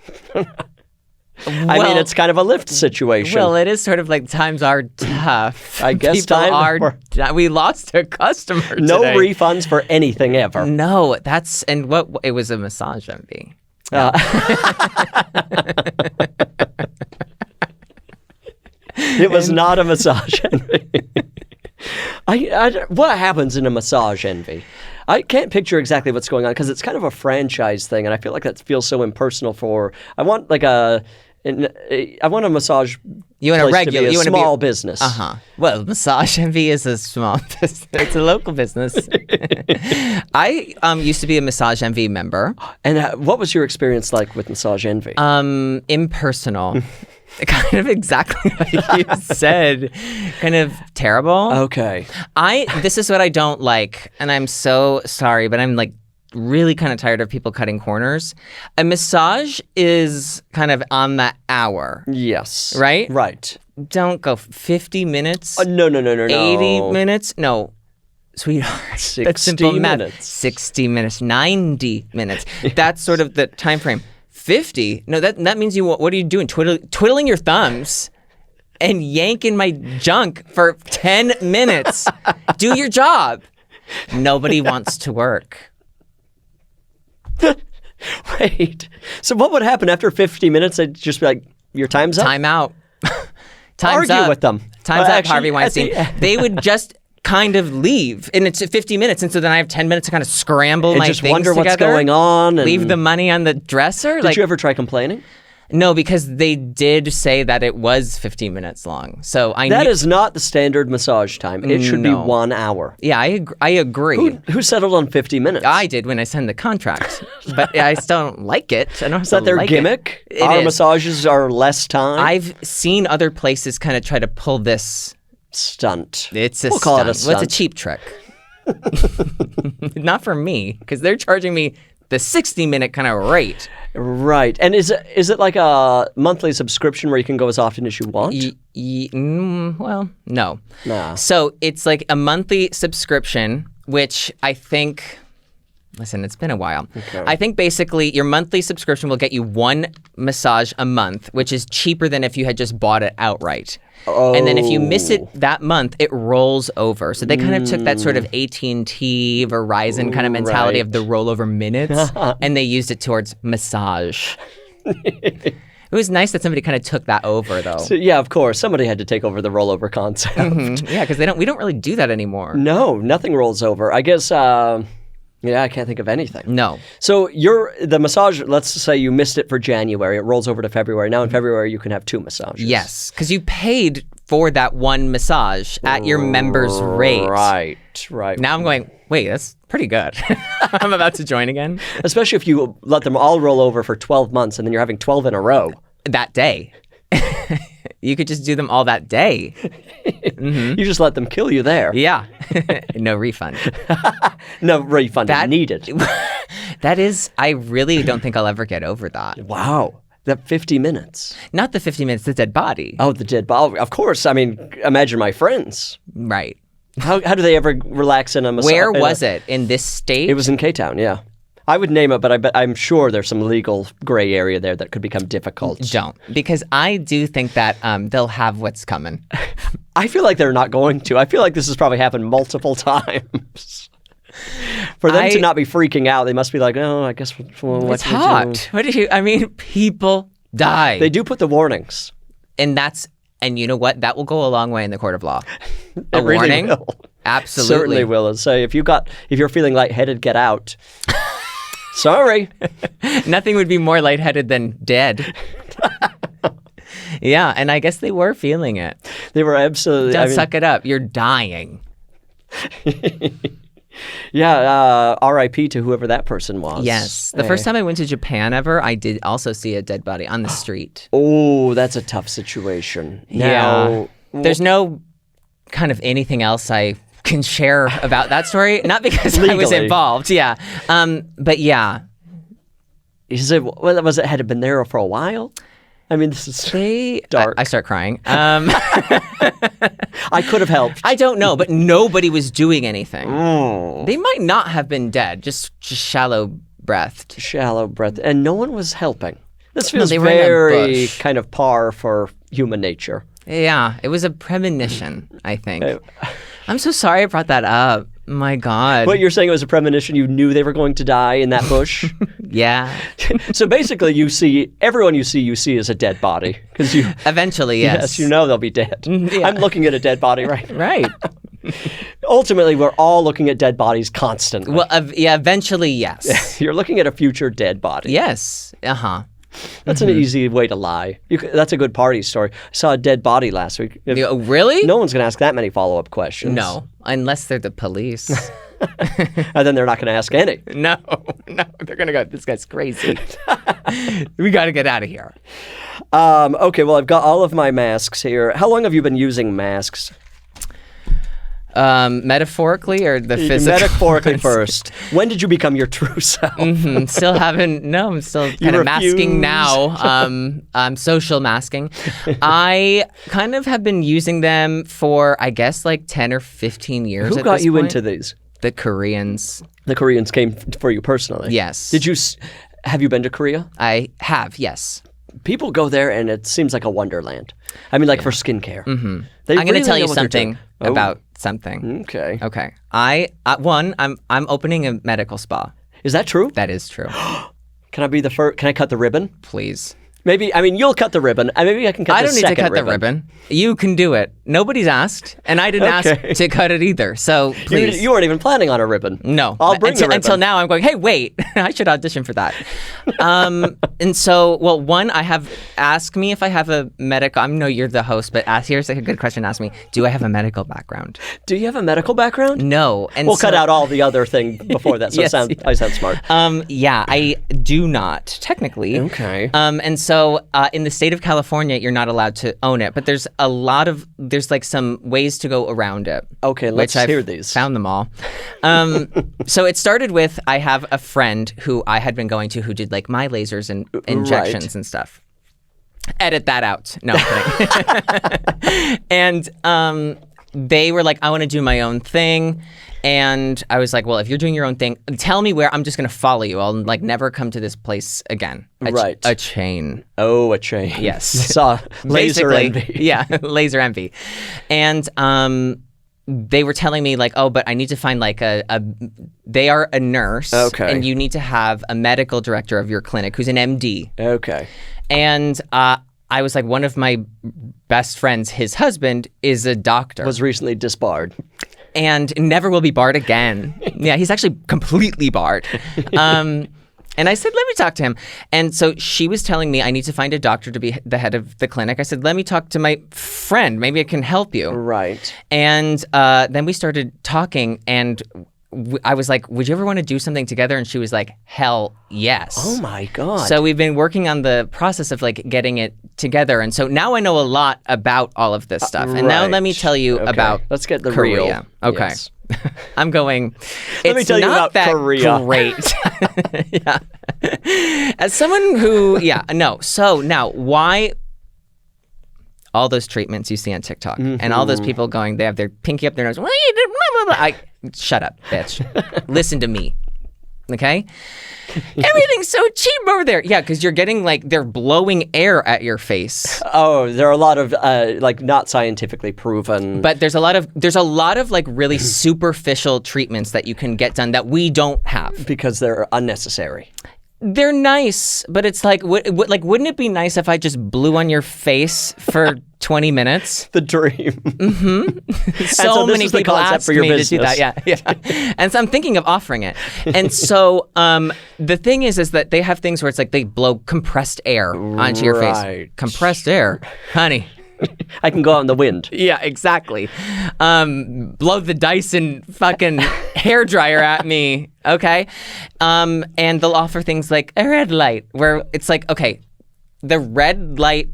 I mean, it's kind of a Lyft situation. Well, it is sort of like times are tough. I guess we lost a customer today. No refunds for anything ever. No, it was a massage envy. No. It was not a massage envy. What happens in a massage envy? I can't picture exactly what's going on because it's kind of a franchise thing, and I feel like that feels so impersonal. I want a massage. You want a regular, you want small business. Well, massage envy is a small business. It's a local business. I used to be a massage envy member. And what was your experience like with massage envy? Impersonal. Kind of exactly like you said. Kind of terrible. Okay. This is what I don't like, and I'm so sorry, but I'm like really kind of tired of people cutting corners. A massage is kind of on the hour. Yes. Right? Right. Don't go 50 minutes. No. 80 minutes? No. Sweetheart. 60 minutes. 60 minutes. 90 minutes. That's sort of the time frame. 50? No, that means what are you doing? Twiddling your thumbs and yanking my junk for 10 minutes. Do your job. Nobody wants to work. Wait. So what would happen after 50 minutes? They'd just be like, your time's up? Time out. Time's Argue up. with them. Time's up, Harvey Weinstein. They would just kind of leave, and it's 50 minutes, and so then I have 10 minutes to kind of scramble my things together. Just wonder what's going on. And leave the money on the dresser. Did you ever try complaining? No, because they did say that it was 15 minutes long. So that is not the standard massage time. It should be 1 hour. Yeah, I agree. Who settled on 50 minutes? I did when I signed the contract, but I still don't like it. I don't is that their gimmick? Our massages are less time. I've seen other places kind of try to pull this stunt. It's a we'll stunt. Call it a stunt. Well, it's a cheap trick. Not for me, because they're charging me the 60-minute kind of rate. Right. And is it like a monthly subscription where you can go as often as you want? Well, no. Nah. So it's like a monthly subscription, which I think... Listen, it's been a while. Okay. I think basically your monthly subscription will get you one massage a month, which is cheaper than if you had just bought it outright. Oh. And then if you miss it that month, it rolls over. So they kind of took that sort of AT&T, Verizon kind of mentality of the rollover minutes, and they used it towards massage. It was nice that somebody kind of took that over, though. So, yeah, of course. Somebody had to take over the rollover concept. Mm-hmm. Yeah, because we don't really do that anymore. No, nothing rolls over. I guess... Yeah, I can't think of anything. No. So the massage, let's say you missed it for January. It rolls over to February. Now in February, you can have 2 massages. Yes, because you paid for that one massage at your member's rate. Right. Now I'm going, wait, that's pretty good. I'm about to join again. Especially if you let them all roll over for 12 months and then you're having 12 in a row. That day. You could just do them all that day. Mm-hmm. You just let them kill you there. Yeah. No refund. No refund needed. That is, I really don't think I'll ever get over that. Wow. That 50 minutes. Not the 50 minutes, the dead body. Oh, the dead body. Of course. I mean, imagine my friends. Right. How do they ever relax in a massage? Where was it? In this state? It was in K-Town, yeah. I would name it, but I'm sure there's some legal gray area there that could become difficult. Don't. Because I do think that they'll have what's coming. I feel like they're not going to. I feel like this has probably happened multiple times. For them to not be freaking out, they must be like, oh, I guess it's hot. What do you? I mean, people die. They do put the warnings. And you know what? That will go a long way in the court of law. A warning? Will. Absolutely. Certainly will. And say, if you're feeling lightheaded, get out. Sorry. Nothing would be more lightheaded than dead. Yeah, and I guess they were feeling it. They were absolutely. Don't suck it up. You're dying. Yeah, R.I.P. to whoever that person was. Yes. The first time I went to Japan ever, I did also see a dead body on the street. Oh, that's a tough situation. Now, there's no kind of anything else I can share about that story. Not because I was involved. Yeah. But yeah. Had it been there for a while? I mean, this is dark. I start crying. I could have helped. I don't know, but nobody was doing anything. Mm. They might not have been dead, just shallow-breathed. Shallow breath. And no one was helping. This feels they were in a very bush. kind of par for human nature. Yeah, it was a premonition, I think. I'm so sorry I brought that up. My God. What you're saying, it was a premonition. You knew they were going to die in that bush. Yeah. So basically, everyone you see is a dead body because you. Eventually, yes. Yes, you know they'll be dead. Yeah. I'm looking at a dead body right now. Right. Ultimately, we're all looking at dead bodies constantly. Well, yeah. Eventually, yes. You're looking at a future dead body. Yes. That's an easy way to lie. That's a good party story. I saw a dead body last week. Really? No one's going to ask that many follow-up questions. No, unless they're the police. And then they're not going to ask any. No, they're going to go, this guy's crazy. We got to get out of here. Okay, well, I've got all of my masks here. How long have you been using masks? Metaphorically or the physical? Metaphorically first. When did you become your true self? Still haven't. No, I'm still kind of masking now. I'm social masking. I kind of have been using them for, I guess, like 10 or 15 years. Who got you into these? The Koreans. The Koreans came for you personally? Yes. Have you been to Korea? I have, yes. People go there and it seems like a wonderland. I mean, like for skincare. Mm-hmm. I'm going to tell you something about something. Okay. Okay. I'm opening a medical spa. Is that true? That is true. Can I be the first? Can I cut the ribbon? Please. Maybe, I mean, you'll cut the ribbon. Maybe I can cut the second ribbon. I don't need to cut the ribbon. You can do it. Nobody's asked, and I didn't ask to cut it either. So please. You weren't even planning on a ribbon. No. I'll bring the ribbon. Until now, I'm going, hey, wait, I should audition for that. And so, well, one, ask me if I have a medical, I know you're the host, but here's a good question to ask me. Do I have a medical background? Do you have a medical background? No. And we'll cut out all the other thing before that, so Yes, I sound smart. Yeah, I do not, technically. Okay. And so in the state of California, you're not allowed to own it, but there's like some ways to go around it. Okay, let's hear these. Found them all. So it started with, I have a friend who I had been going to who did like my lasers and injections and stuff. Edit that out. No, I'm kidding. And they were like, I want to do my own thing. And I was like, well, if you're doing your own thing, tell me where. I'm just going to follow you. I'll like never come to this place again. A chain. Oh, a chain. Yes. Saw laser envy. Yeah, laser envy. And they were telling me like, oh, but I need to find like they are a nurse. Okay. And you need to have a medical director of your clinic who's an MD. Okay. And I was like, one of my best friends, his husband is a doctor. Was recently disbarred. And never will be barred again. Yeah, he's actually completely barred. And I said, let me talk to him. And so she was telling me I need to find a doctor to be the head of the clinic. I said, let me talk to my friend. Maybe I can help you. Right. And then we started talking, and I was like, would you ever want to do something together? And she was like, hell yes. Oh my God. So we've been working on the process of like getting it together. And so now I know a lot about all of this stuff. And now let me tell you about Let's get the Korea. real. Okay. Yes. I'm going, Let me tell you about that Korea. Great. Yeah. As someone who, So now why all those treatments you see on TikTok and all those people going, they have their pinky up their nose. Shut up, bitch. Listen to me. Okay? Everything's so cheap over there. Yeah, because you're getting like, they're blowing air at your face. Oh, there are a lot of like not scientifically proven. But there's a lot of like really superficial treatments that you can get done that we don't have. Because they're unnecessary. They're nice, but it's like, wouldn't it be nice if I just blew on your face for 20 minutes? The dream. Mm-hmm. So many people ask me to do that. Yeah. And so I'm thinking of offering it. And so the thing is that they have things where it's like they blow compressed air onto your face. Compressed air, honey. I can go out in the wind. Yeah, exactly. Blow the Dyson fucking hairdryer at me, okay? And they'll offer things like a red light, where it's like, okay, the red light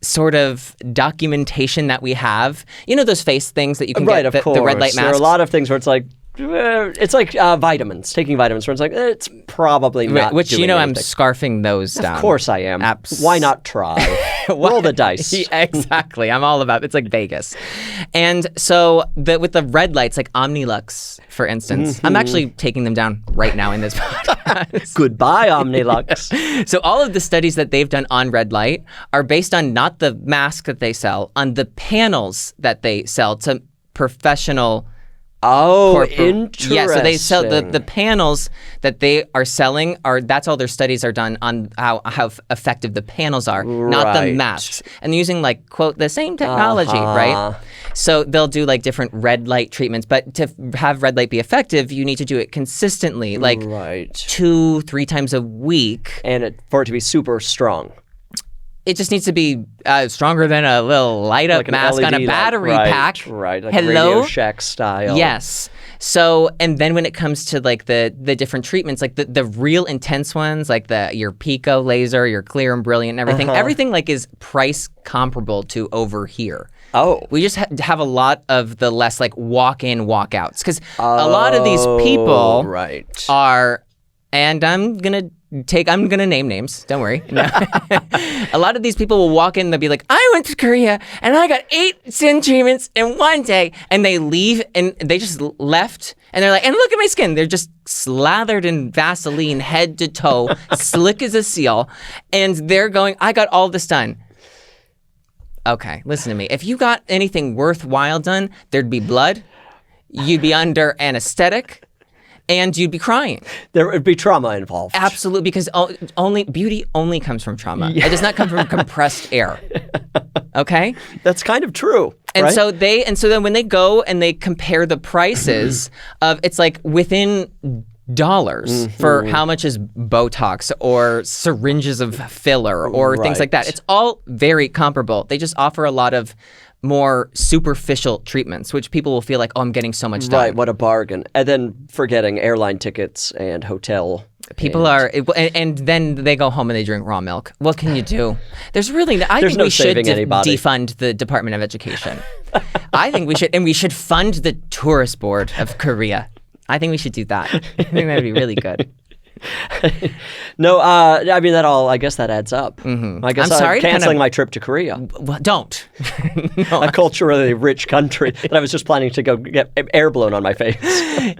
sort of documentation that we have, you know those face things that you can right, get, of course. the red light masks? There are a lot of things where it's like, It's like vitamins, taking vitamins. Where it's like, it's probably not Which, doing I'm anything. scarfing those down. Of course I am. Why not try? Roll the dice. Exactly. I'm all about it. It's like Vegas. And so with the red lights, like Omnilux, for instance, I'm actually taking them down right now in this podcast. Goodbye, Omnilux. So all of the studies that they've done on red light are based on not the mask that they sell, on the panels that they sell to professional. Interesting. Yeah, so they sell the panels that they are selling that's all their studies are done on how effective the panels are, not the masks. And they're using like, quote, the same technology, right? So they'll do like different red light treatments, but to have red light be effective, you need to do it consistently, like 2-3 times a week. And for it to be super strong. It just needs to be stronger than a little light up like mask on a battery pack. Right, like Hello? Radio Shack style. Yes. So, and then when it comes to like the different treatments, like the real intense ones, like your Pico laser, your Clear and Brilliant and everything, everything like is price comparable to over here. Oh. We just have a lot of the less like walk in, walk outs. Because a lot of these people are, and I'm gonna name names. Don't worry. No. A lot of these people will walk in and they'll be like, I went to Korea and I got 8 skin treatments in one day. And they leave and they just left and they're like, and look at my skin. They're just slathered in Vaseline head to toe, slick as a seal. And they're going, I got all this done. Okay, listen to me. If you got anything worthwhile done, there'd be blood. You'd be under anesthetic. And you'd be crying. There would be trauma involved. Absolutely, because beauty only comes from trauma. Yeah. It does not come from compressed air. Okay? That's kind of true. And right? so then when they go and they compare the prices of, it's like within dollars for how much is Botox or syringes of filler or things like that. It's all very comparable. They just offer a lot of more superficial treatments, which people will feel like, oh, I'm getting so much done. Right, what a bargain. And then forgetting airline tickets and hotel. People and then they go home and they drink raw milk. What can you do? I think we should defund the Department of Education. I think we should fund the tourist board of Korea. I think we should do that. I think that'd be really good. No, I mean, I guess that adds up. I guess I'm sorry, canceling my trip to Korea. Well, don't. No, a culturally rich country that I was just planning to go get air blown on my face.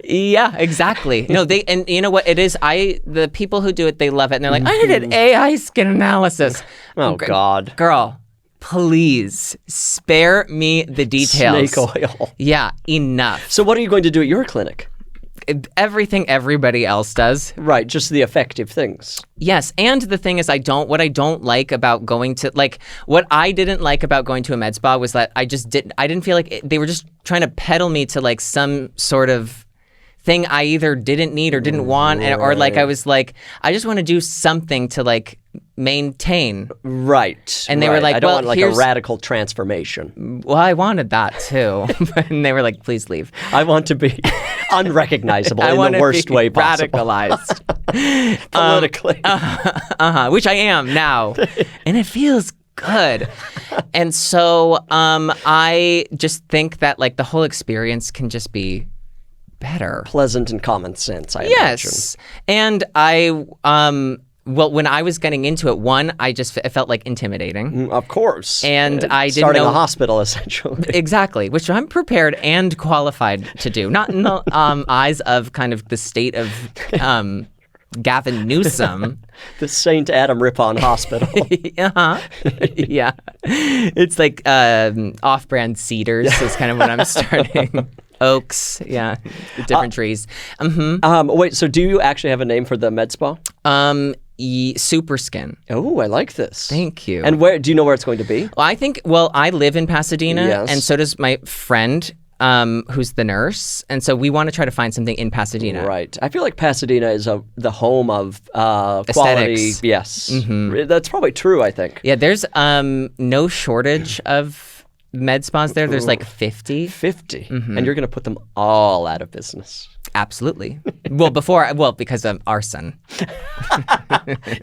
Yeah, exactly. No, and you know what it is? The people who do it, they love it. And they're like, I did an AI skin analysis. Oh, God. Girl, please spare me the details. Snake oil. Yeah, enough. So what are you going to do at your clinic? Everything everybody else does. Right, just the effective things. Yes, and the thing is, what I don't like about going to, like, what I didn't like about going to a med spa was that I didn't feel like they were just trying to peddle me to like some sort of thing I either didn't need or didn't want, or like I was like, I just want to do something to like maintain. Right. And they were like, I don't want like a radical transformation. Well, I wanted that too. And they were like, please leave. I want to be unrecognizable in the worst way possible. Radicalized. Politically. Which I am now. And it feels good. And so I just think that like the whole experience can just be better. Pleasant and common sense, I imagine. Yes. And well, when I was getting into it, it felt like intimidating. Of course. And I didn't starting a hospital, essentially. Exactly, which I'm prepared and qualified to do. Not in the eyes of kind of the state of Gavin Newsom. The St. Adam Rippon Hospital. Yeah. It's like off-brand cedars is kind of what I'm starting. Oaks, yeah, different trees. Wait, so do you actually have a name for the med spa? Super Skin. Oh, I like this. Thank you. And do you know where it's going to be? Well, I live in Pasadena, yes. And so does my friend, who's the nurse, and so we want to try to find something in Pasadena. Right. I feel like Pasadena is the home of quality. Aesthetics. Yes. That's probably true, I think. Yeah, there's no shortage of med spas there. There's like 50. 50? And you're going to put them all out of business. Absolutely. Because of arson.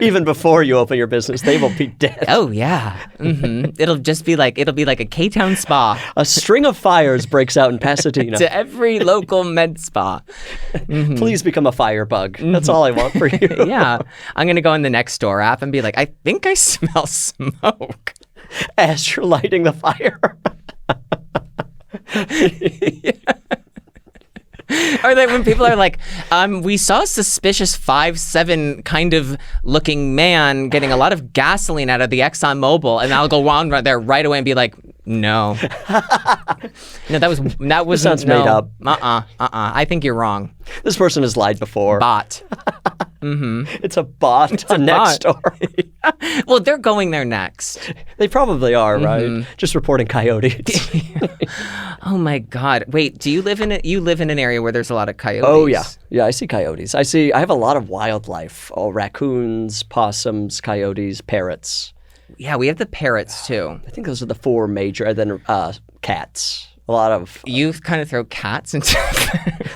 Even before you open your business, they will be dead. Oh, yeah. It'll be like a K-Town spa. A string of fires breaks out in Pasadena. To every local med spa. Please become a firebug. That's all I want for you. Yeah. I'm going to go in the Nextdoor app and be like, I think I smell smoke. As you're lighting the fire. Or that when people are like, we saw a suspicious 5'7" kind of looking man getting a lot of gasoline out of the Exxon Mobil, and I'll go on right there right away and be like, no. No, that was sounds made up. I think you're wrong. This person has lied before. Bot. It's a bot on Nextdoor. Well, they're going there next. They probably are, right? Just reporting coyotes. Oh my God! Wait, do you live in it? You live in an area where there's a lot of coyotes? Oh yeah. I see coyotes. I have a lot of wildlife. Oh, raccoons, possums, coyotes, parrots. Yeah, we have the parrots too. I think those are the four major. And then cats. A lot of. You kind of throw cats into.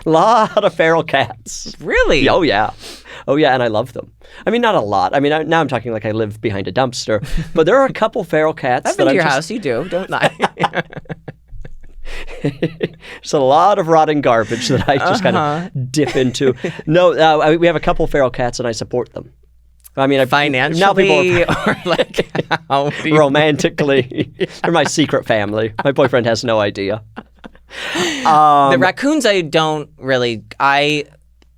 A lot of feral cats. Really? Oh yeah. Oh yeah, and I love them. I mean, not a lot. I mean, now I'm talking like I live behind a dumpster, but there are a couple feral cats. I've been to your house. You do, don't lie. There's a lot of rotting garbage that I just kind of dip into. No, we have a couple feral cats, and I support them. I mean, financially, now people or like how romantically. They're my secret family. My boyfriend has no idea. The raccoons, I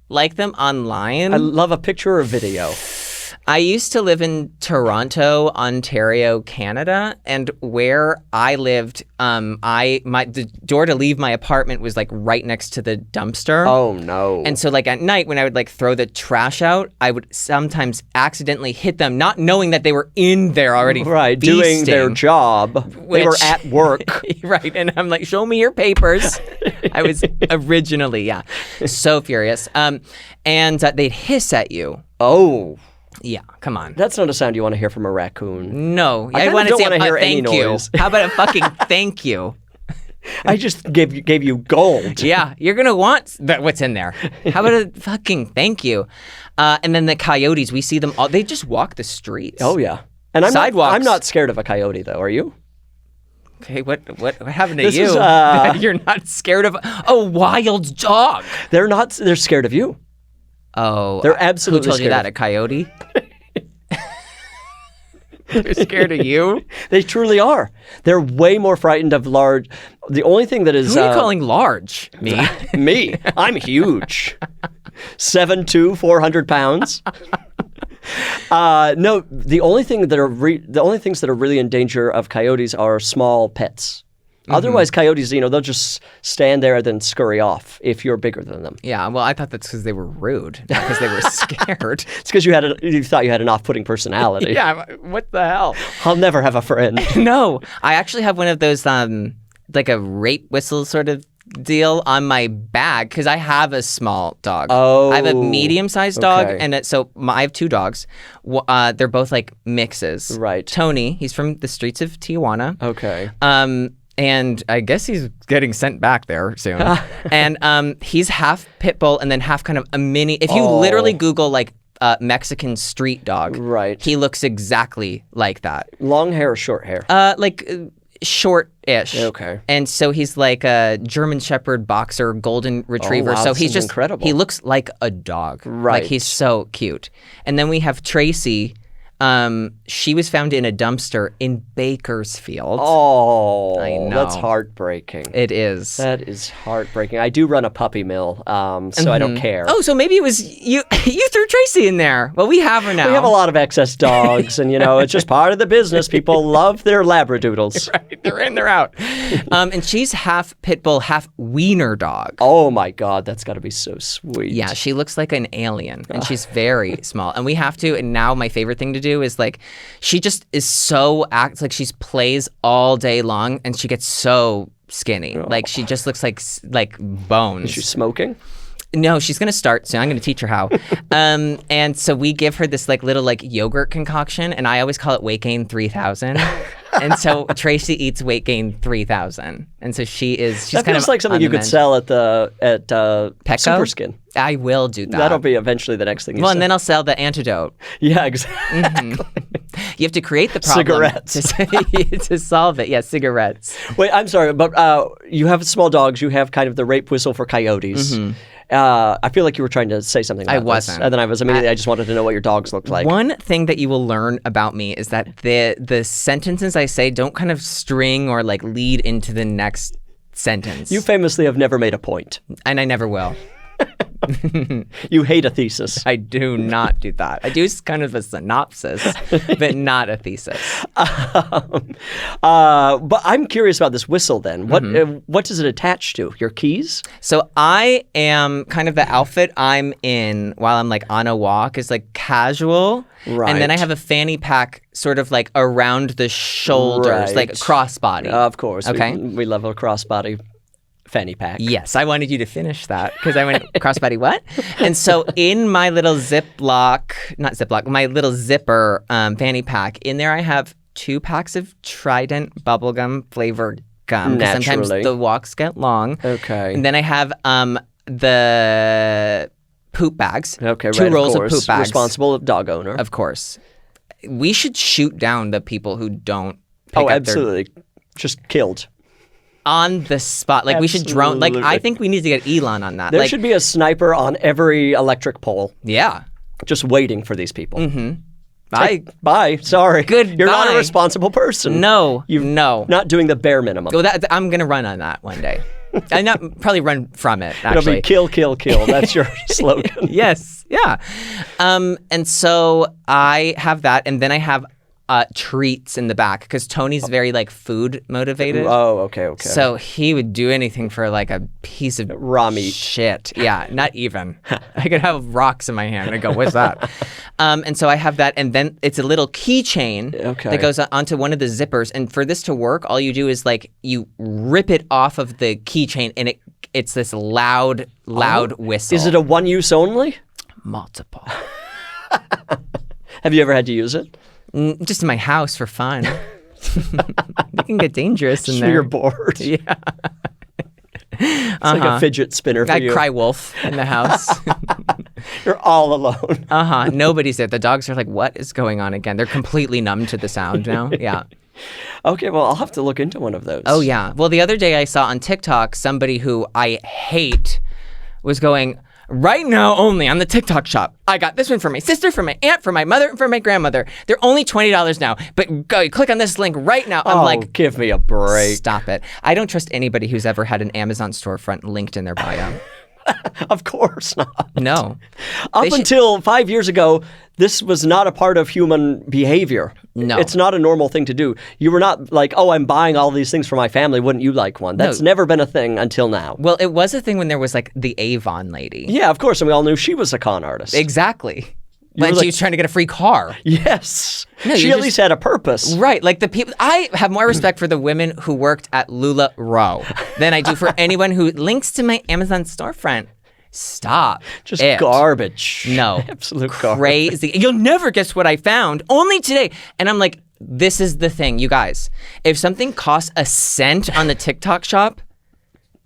like them online. I love a picture or video. I used to live in Toronto, Ontario, Canada, and where I lived, the door to leave my apartment was like right next to the dumpster. Oh no! And so like at night when I would like throw the trash out, I would sometimes accidentally hit them, not knowing that they were in there already. Right, feasting, doing their job. They were at work. Right, and I'm like, show me your papers. I was originally, so furious. And they'd hiss at you. Oh. Yeah, come on. That's not a sound you want to hear from a raccoon. No, I want to say hear any thank you. Noise. How about a fucking thank you? I just gave you gold. Yeah, you're gonna want what's in there. How about a fucking thank you? And then the coyotes, we see them all. They just walk the streets. Oh yeah, and sidewalks. I'm not scared of a coyote though. Are you? Okay, what happened to you? You're not scared of a wild dog. They're scared of you. Oh, they're absolutely. Who told you that? A coyote? They're scared of you? They truly are. They're way more frightened of large. The only thing that is. Who are you calling large? Me? Me. I'm huge. 7'2", 400 pounds. No, the only things that are really in danger of coyotes are small pets. Otherwise, coyotes, they'll just stand there and then scurry off if you're bigger than them. Yeah, well, I thought that's because they were rude, not because they were scared. It's because you thought you had an off-putting personality. Yeah, what the hell? I'll never have a friend. No, I actually have one of those, like a rape whistle sort of deal on my bag because I have a small dog. Oh, I have a medium-sized dog, and I have two dogs. They're both like mixes. Right. Tony, he's from the streets of Tijuana. Okay. And I guess he's getting sent back there soon. And he's half pit bull and then half kind of a mini. If you literally Google like Mexican street dog, right, he looks exactly like that. Long hair or short hair? Short-ish. Okay. And so he's like a German Shepherd boxer, golden retriever. Oh, wow, so he's just incredible. He looks like a dog. Right. Like he's so cute. And then we have Tracy. She was found in a dumpster in Bakersfield. Oh, I know. That's heartbreaking. It is. That is heartbreaking. I do run a puppy mill, so I don't care. Oh, so maybe it was you. You threw Tracy in there. Well, we have her now. We have a lot of excess dogs, and it's just part of the business. People love their labradoodles. Right, they're in, they're out. And she's half pit bull, half wiener dog. Oh my God, that's got to be so sweet. Yeah, she looks like an alien, and she's very small. And we have to. And now my favorite thing to do is like, she just is so like she plays all day long, and she gets so skinny. Like she just looks like bones. Is she smoking? No, she's gonna start soon. I'm gonna teach her how. And so we give her this like little like yogurt concoction, and I always call it Weight Gain 3000. And so Tracy eats weight gain 3,000. And so she's that kind feels of like something you could sell at Petco? Superskin. I will do that. That'll be eventually the next thing you Well, sell. and then I'll sell the antidote. Yeah, exactly. You have to create the problem. Cigarettes. To solve it. Yeah, cigarettes. Wait, I'm sorry, but you have small dogs. You have kind of the rape whistle for coyotes. I feel like you were trying to say something about I wasn't. This. And then I just wanted to know what your dogs looked like. One thing that you will learn about me is that the sentences I say don't kind of string or like lead into the next sentence. You famously have never made a point. And I never will. You hate a thesis. I do not do that. I do kind of a synopsis, but not a thesis. But I'm curious about this whistle then. What does it attach to? Your keys? So I am kind of the outfit I'm in while I'm like on a walk is like casual. Right. And then I have a fanny pack sort of like around the shoulders, like a crossbody. Of course. Okay. We love a crossbody fanny pack. Yes, I wanted you to finish that because I went crossbody what? And so in my little my little zipper fanny pack, in there I have 2 packs of Trident bubblegum flavored gum. Because sometimes the walks get long. Okay. And then I have the poop bags. Okay, 2 right, rolls of of poop bags. Responsible dog owner. Of course. We should shoot down the people who don't pick up absolutely. Just killed. On the spot. Like, we should drone. Like, I think we need to get Elon on that. There should be a sniper on every electric pole. Yeah. Just waiting for these people. Bye. Sorry. Goodbye. You're not a responsible person. No. You're not doing the bare minimum. Well, I'm going to run on that one day. I probably run from it, actually. It'll be kill, kill, kill. That's your slogan. Yes. Yeah. And so I have that, and then I have treats in the back because Tony's very like food motivated. Oh, okay. So he would do anything for like a piece of raw meat. Shit. Yeah, not even. I could have rocks in my hand and go, what's that? And so I have that, and then it's a little keychain that goes onto one of the zippers. And for this to work, all you do is like you rip it off of the keychain, and it's this loud whistle. Is it a one use only? Multiple. Have you ever had to use it? Just in my house for fun. It can get dangerous in there. You're bored. Yeah. It's like a fidget spinner for you. I cry wolf in the house. You're all alone. Nobody's there. The dogs are like, what is going on again? They're completely numb to the sound now. Yeah. Okay, well, I'll have to look into one of those. Oh, yeah. Well, the other day I saw on TikTok somebody who I hate was going, right now only on the TikTok shop. I got this one for my sister, for my aunt, for my mother, and for my grandmother. They're only $20 now, but go click on this link right now. I'm like, give me a break. Stop it. I don't trust anybody who's ever had an Amazon storefront linked in their bio. Of course not. No. Up until 5 years ago, this was not a part of human behavior. No. It's not a normal thing to do. You were not like, oh, I'm buying all these things for my family. Wouldn't you like one? That's never been a thing until now. Well, it was a thing when there was like the Avon lady. Yeah, of course. And we all knew she was a con artist. Exactly. When she was trying to get a free car. Yes. No, she at least had a purpose. Right. Like the people, I have more respect for the women who worked at LuLaRoe than I do for anyone who links to my Amazon storefront. Stop. Just garbage. No. Absolute garbage. Crazy. You'll never guess what I found. Only today. And I'm like, this is the thing, you guys. If something costs a cent on the TikTok shop,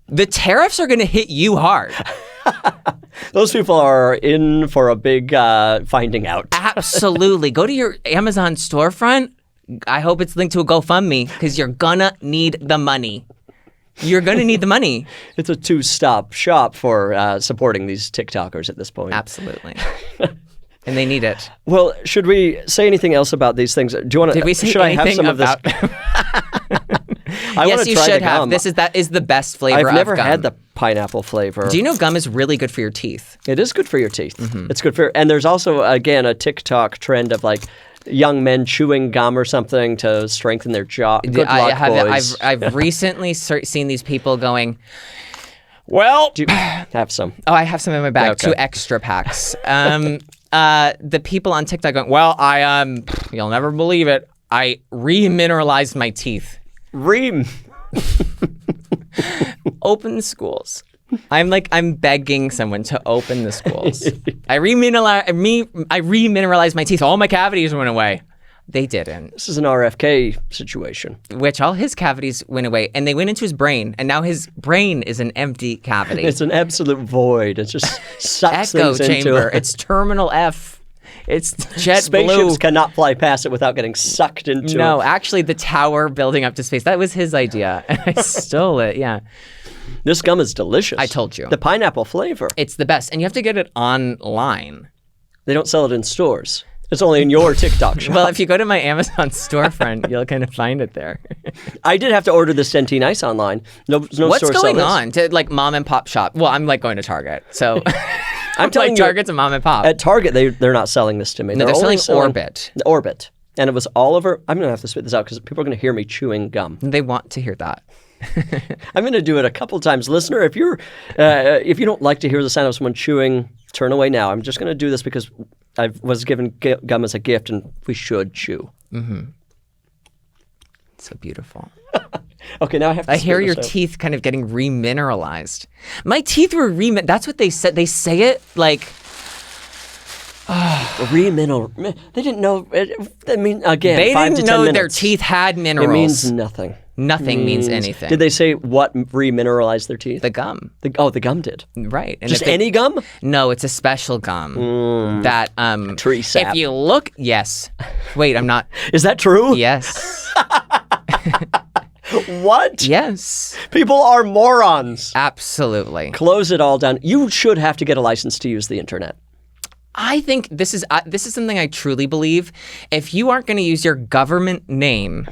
the tariffs are going to hit you hard. Those people are in for a big finding out. Absolutely. Go to your Amazon storefront. I hope it's linked to a GoFundMe because you're going to need the money. You're going to need the money. It's a two-stop shop for supporting these TikTokers at this point. Absolutely. And they need it. Well, should we say anything else about these things? Do you want to? Did we say should anything I have some about? Of this? Yes, you should have. That is the best flavor of gum. I've never had the pineapple flavor. Do you know gum is really good for your teeth? It is good for your teeth. Mm-hmm. It's good for, and there's also again a TikTok trend of like young men chewing gum or something to strengthen their jaw. Good luck, boys. I've recently seen these people going, well, do you have some? Oh, I have some in my bag. Okay. 2 extra packs. The people on TikTok going, well, you'll never believe it. I remineralized my teeth. Open the schools. I'm begging someone to open the schools. I remineralized my teeth. All my cavities went away. They didn't. This is an RFK situation. Which all his cavities went away, and they went into his brain, and now his brain is an empty cavity. It's an absolute void. It just sucks Echo things chamber. into it. It's Terminal F. It's jet Spaceships blue. cannot fly past it without getting sucked into it. No, actually, the tower building up to space, that was his idea. And I stole it, yeah. This gum is delicious. I told you. The pineapple flavor. It's the best, and you have to get it online. They don't sell it in stores. It's only in your TikTok shop. Well, if you go to my Amazon storefront, you'll kind of find it there. I did have to order the Centene Ice online. No What's store going sells on to like mom and pop shop? Well, I'm like going to Target, so I'm telling like you, Target's a mom and pop. At Target, they're not selling this to me. No, they're only selling Orbit. Orbit. And it was all over. I'm going to have to spit this out because people are going to hear me chewing gum. They want to hear that. I'm going to do it a couple times. Listener, if you don't like to hear the sound of someone chewing, turn away now. I'm just going to do this because I was given gum as a gift, and we should chew. Mm-hmm. So beautiful. Okay, now I have to I hear your out. teeth kind of getting remineralized. My teeth were that's what they said. They say it like... Remineral. They didn't know. I mean, again, they 5 to didn't 10 know minutes. their teeth had minerals. It means nothing. Nothing means anything. Did they say what remineralized their teeth? The gum. The gum did. Right. And Just any gum? No, it's a special gum that Tree sap. If you look, yes. Wait, I'm not. Is that true? Yes. What? Yes. People are morons. Absolutely. Close it all down. You should have to get a license to use the internet. I think this is something I truly believe. If you aren't going to use your government name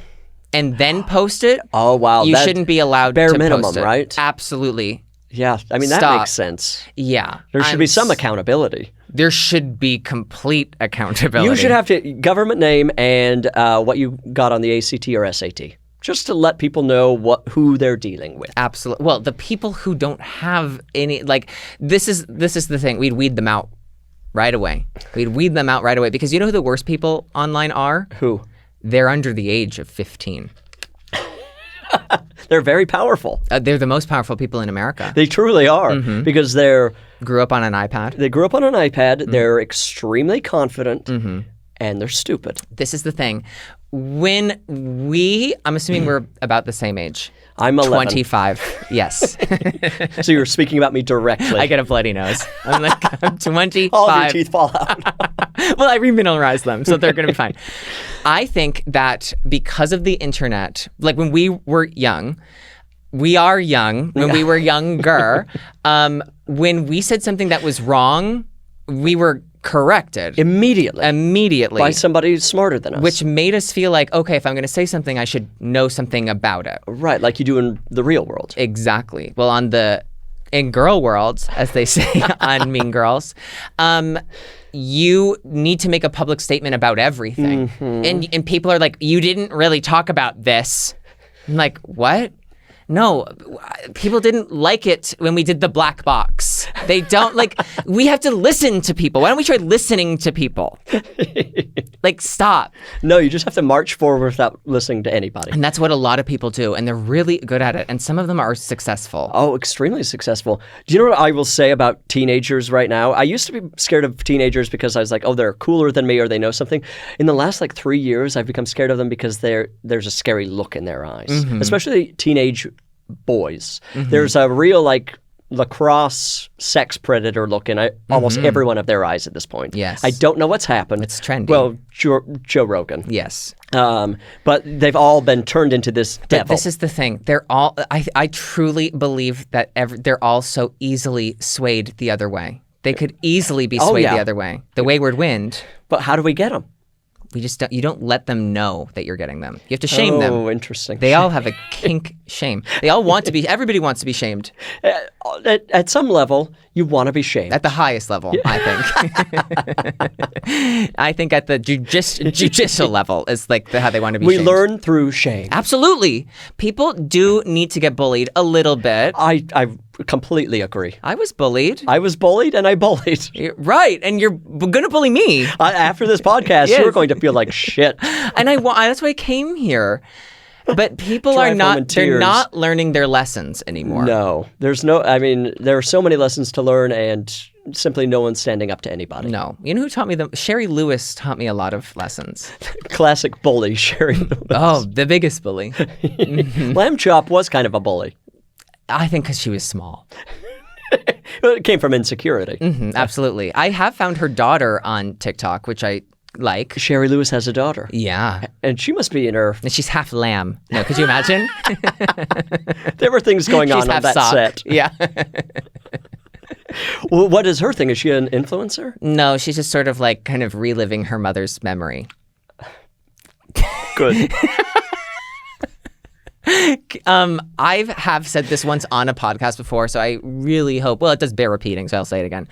and then post it, oh wow, you shouldn't be allowed bare to minimum, post it. Right? Absolutely. Yeah, I mean that Stop. makes sense. Yeah, There should be some accountability. There should be complete accountability. You should have to government name and what you got on the ACT or SAT, just to let people know who they're dealing with. Absolutely. Well, the people who don't have any, like, this is the thing. We'd weed them out right away. We'd weed them out right away because you know who the worst people online are? Who? They're under the age of 15. They're very powerful. They're the most powerful people in America. They truly are because they grew up on an iPad. They grew up on an iPad. They're extremely confident and they're stupid. This is the thing. When I'm assuming we're about the same age. I'm 11. 25. Yes. So you're speaking about me directly. I get a bloody nose. I'm like, I'm 25. All of your teeth fall out. Well, I remineralize them, so they're going to be fine. I think that because of the internet, like when we were young, we are young, when we were younger, when we said something that was wrong, we were corrected. Immediately. By somebody smarter than us. Which made us feel like, okay, if I'm going to say something, I should know something about it. Right, like you do in the real world. Exactly. Well, in girl world, as they say on Mean Girls, you need to make a public statement about everything. And people are like, you didn't really talk about this. I'm like, what? No, people didn't like it when we did the black box. They don't like, we have to listen to people. Why don't we try listening to people? Like, stop. No, you just have to march forward without listening to anybody. And that's what a lot of people do. And they're really good at it. And some of them are successful. Oh, extremely successful. Do you know what I will say about teenagers right now? I used to be scared of teenagers because I was like, oh, they're cooler than me or they know something. In the last 3 years, I've become scared of them because there's a scary look in their eyes, especially teenage boys. There's a real lacrosse sex predator look in almost every one of their eyes at this point. Yes. I don't know what's happened. It's trendy. Well, Joe Rogan. Yes. But they've all been turned into this devil. But this is the thing. They're all, I truly believe that you all so easily swayed the other way. They could easily be swayed the other way. The wayward wind. But how do we get them? You don't let them know that you're getting them. You have to shame them. Oh, interesting. They all have a kink shame. They all want to be, everybody wants to be shamed. At some level, you want to be shamed. At the highest level, I think. I think at the judicial level is how they want to be shamed. We learn through shame. Absolutely. People do need to get bullied a little bit. I completely agree. I was bullied. I was bullied and I bullied. Right. And you're going to bully me. After this podcast, Yes. you're going to feel like shit. And that's why I came here. But people are not, they're not learning their lessons anymore. No, there are so many lessons to learn and simply no one's standing up to anybody. No. You know who taught me them? Sherry Lewis taught me a lot of lessons. Classic bully, Sherry Lewis. Oh, the biggest bully. Lamb Chop was kind of a bully. I think because she was small. It came from insecurity. Absolutely. I have found her daughter on TikTok, which I like. Sherry Lewis has a daughter. Yeah. And she must be in her... And she's half lamb. No, could you imagine? There were things going on that sock. set. Yeah. Well, what is her thing? Is she an influencer? No, she's just sort of like kind of reliving her mother's memory. Good. I have said this once on a podcast before, so I really hope, well, it does bear repeating, so I'll say it again.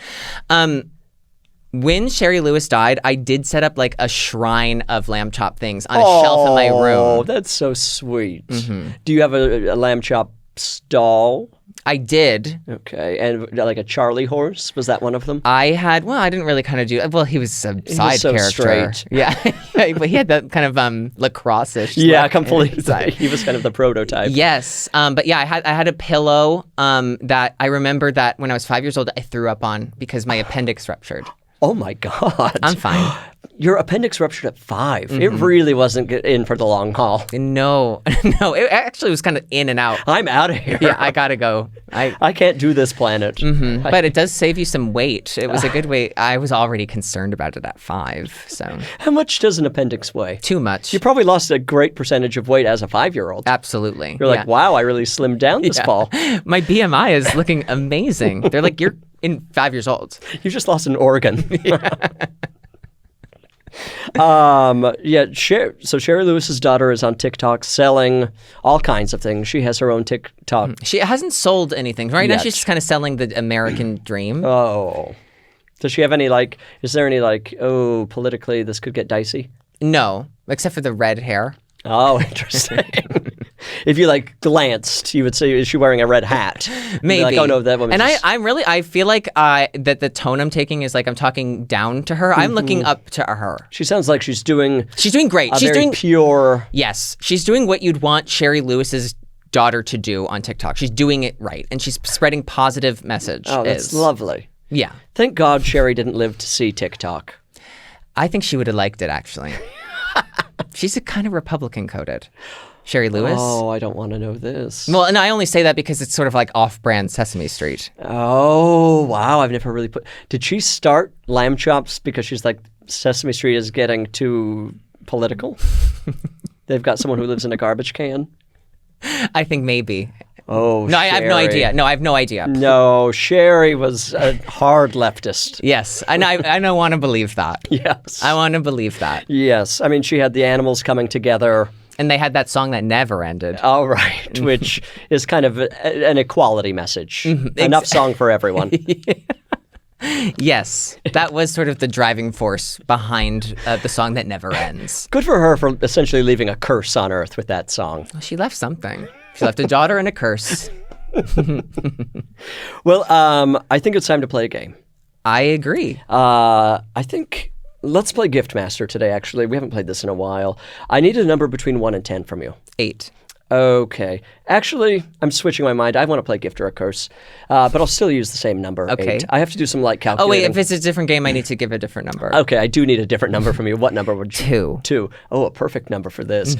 When Sherry Lewis died, I did set up like a shrine of lamb chop things on a shelf in my room. Oh, that's so sweet. Do you have a lamb chop stall? I did. Okay. And like a Charlie horse? Was that one of them? I had, well, I didn't really kind of do, well, he was a side so character. Straight. Yeah. But he had that kind of lacrosse-ish. Yeah, completely. He was kind of the prototype. Yes. But yeah, I had a pillow that I remember that when I was 5 years old, I threw up on because my appendix ruptured. Oh my God. I'm fine. Your appendix ruptured at 5. It really wasn't in for the long haul. No, it actually was kind of in and out. I'm out of here. Yeah, I gotta go. I can't do this planet. But it does save you some weight. It was a good way. I was already concerned about it at 5. So how much does an appendix weigh? Too much. You probably lost a great percentage of weight as a 5-year-old. Absolutely. You're like, wow, I really slimmed down this fall. My BMI is looking amazing. They're like, you're 5 years old. You just lost an organ. So Sherry Lewis's daughter is on TikTok selling all kinds of things. She has her own TikTok. She hasn't sold anything. Right yet. now she's just kind of selling the American dream. Oh. Does she have any is there any politically this could get dicey? No, except for the red hair. Oh, interesting. If you glanced, you would say, is she wearing a red hat? Maybe. Like, oh no, that woman. And I feel like that the tone I'm taking is like I'm talking down to her. I'm looking up to her. She sounds like she's doing great. She's doing pure. Yes, she's doing what you'd want Sherry Lewis's daughter to do on TikTok. She's doing it right, and she's spreading positive message. Oh, that's lovely. Yeah. Thank God Sherry didn't live to see TikTok. I think she would have liked it, actually. She's a kind of Republican coded. Sherry Lewis. Oh, I don't want to know this. Well, and I only say that because it's sort of like off-brand Sesame Street. Oh, wow. I've never really Did she start lamb chops because she's like, Sesame Street is getting too political? They've got someone who lives in a garbage can? I think maybe. Oh, no, I have no idea. No, I have no idea. No, Sherry was a hard leftist. Yes, and I don't want to believe that. Yes. I want to believe that. Yes. I mean, she had the animals coming together. And they had that song that never ended. Oh, right, which is kind of an equality message. Enough song for everyone. Yes, that was sort of the driving force behind the song that never ends. Good for her for essentially leaving a curse on Earth with that song. Well, she left something. She left a daughter and a curse. Well, I think it's time to play a game. I agree. I think let's play Gift Master today, actually. We haven't played this in a while. I need a number between 1 and 10 from you. 8. Okay. Actually, I'm switching my mind. I want to play Gift or a Curse, but I'll still use the same number, Okay. 8. I have to do some light calculating. Oh, wait, if it's a different game, I need to give a different number. Okay, I do need a different number from you. What number would you? 2. 2. Oh, a perfect number for this.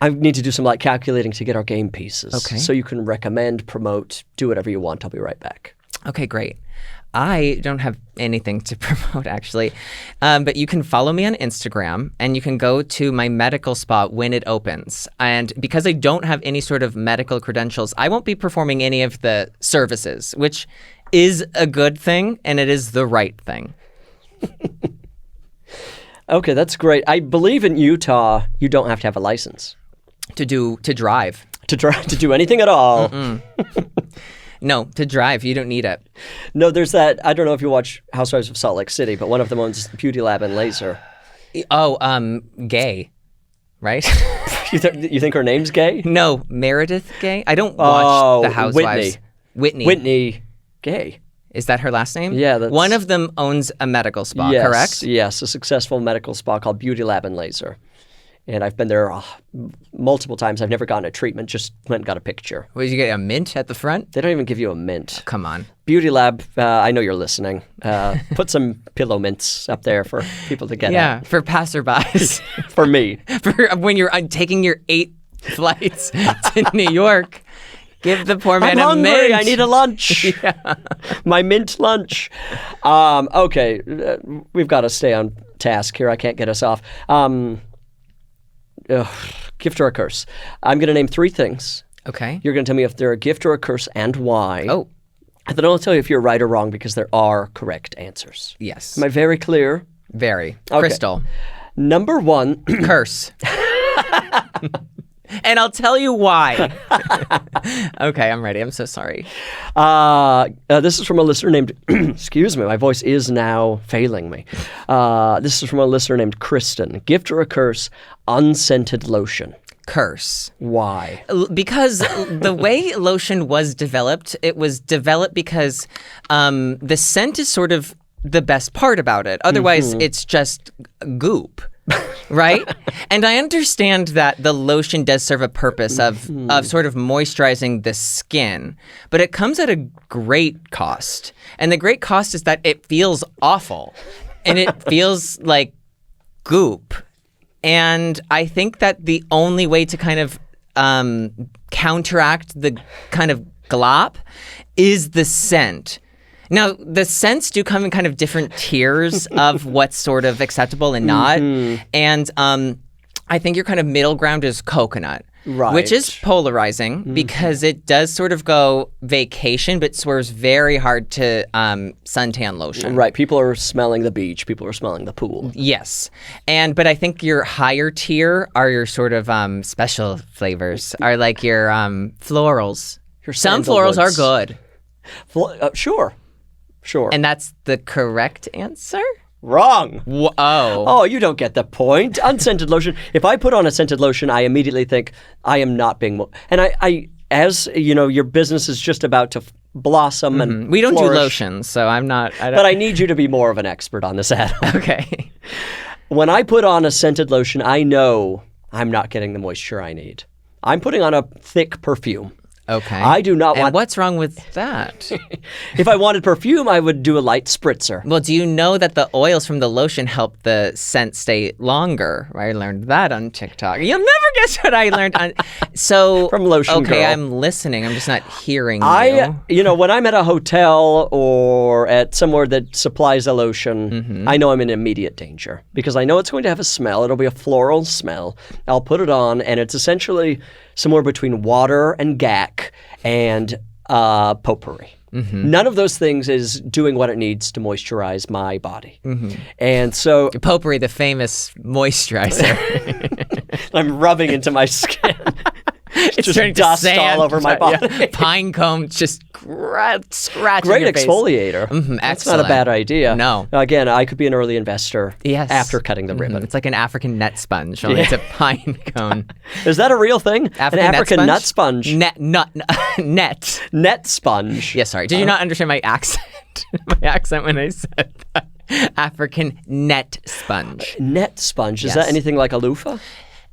I need to do some light calculating to get our game pieces. Okay. So you can recommend, promote, do whatever you want. I'll be right back. Okay, great. I don't have anything to promote, actually. But you can follow me on Instagram, and you can go to my medical spa when it opens. And because I don't have any sort of medical credentials, I won't be performing any of the services, which is a good thing, and it is the right thing. Okay, that's great. I believe in Utah, you don't have to have a license. To drive. To do anything at all. No, to drive, you don't need it. No, there's that, I don't know if you watch Housewives of Salt Lake City, but one of them owns Beauty Lab and Laser. Oh, gay, right? You think her name's Gay? No, Meredith Gay? I don't watch The Housewives. Whitney Gay. Is that her last name? Yeah. That's... One of them owns a medical spa, correct? Yes, a successful medical spa called Beauty Lab and Laser. And I've been there multiple times. I've never gotten a treatment, just went and got a picture. What, did you get a mint at the front? They don't even give you a mint. Oh, come on. Beauty Lab, I know you're listening. Put some pillow mints up there for people to get Yeah, for passerbys. For me. For when you're taking your 8 flights to New York. Give the poor man I'm hungry. a mint. I need a lunch. My mint lunch. Okay, we've got to stay on task here. I can't get us off. Gift or a curse. I'm going to name 3 things. Okay. You're going to tell me if they're a gift or a curse and why. Oh. And then I'll tell you if you're right or wrong because there are correct answers. Yes. Am I very clear? Very. Okay. Crystal. Number 1. Curse. And I'll tell you why. Okay, I'm ready. I'm so sorry. This is from a listener named, excuse me, my voice is now failing me. This is from a listener named Kristen. Gift or a curse, unscented lotion. Curse. Why? Because the way lotion was developed, it was developed because the scent is sort of the best part about it. Otherwise, it's just goop. Right? And I understand that the lotion does serve a purpose of sort of moisturizing the skin, but it comes at a great cost. And the great cost is that it feels awful and it feels like goop. And I think that the only way to kind of counteract the kind of glop is the scent. Now, the scents do come in kind of different tiers of what's sort of acceptable and not. And I think your kind of middle ground is coconut, which is polarizing because it does sort of go vacation, but swerves very hard to suntan lotion. Right. People are smelling the beach. People are smelling the pool. Yes. But I think your higher tier are your sort of special flavors, are like your florals. Some florals are good. Sure. And that's the correct answer? Wrong. Oh, you don't get the point. Unscented lotion. If I put on a scented lotion, I immediately think I am not being... And I as you know, your business is just about to blossom and we don't flourish. do lotions, so I'm not... But I need you to be more of an expert on this, Adam. Okay. When I put on a scented lotion, I know I'm not getting the moisture I need. I'm putting on a thick perfume. Okay. I do not want... And what's wrong with that? If I wanted perfume, I would do a light spritzer. Well, do you know that the oils from the lotion help the scent stay longer? I learned that on TikTok. You'll never guess what I learned on... So... From Lotion Girl. Okay, I'm listening. I'm just not hearing you. When I'm at a hotel or at somewhere that supplies a lotion, I know I'm in immediate danger because I know it's going to have a smell. It'll be a floral smell. I'll put it on, and it's essentially somewhere between water and gack and potpourri. None of those things is doing what it needs to moisturize my body. And so... Potpourri, the famous moisturizer. I'm rubbing into my skin. It's just turning dust to sand, all over my body. Yeah. Pine cone just scratching Great your face. exfoliator. That's not a bad idea. No. Again, I could be an early investor after cutting the ribbon. It's like an African net sponge, only it's a pine cone. Is that a real thing? An African nut sponge? Net. Net sponge. Yeah, sorry. Did you not understand my accent? My accent when I said that. African net sponge. Net sponge. Is that anything like a loofah?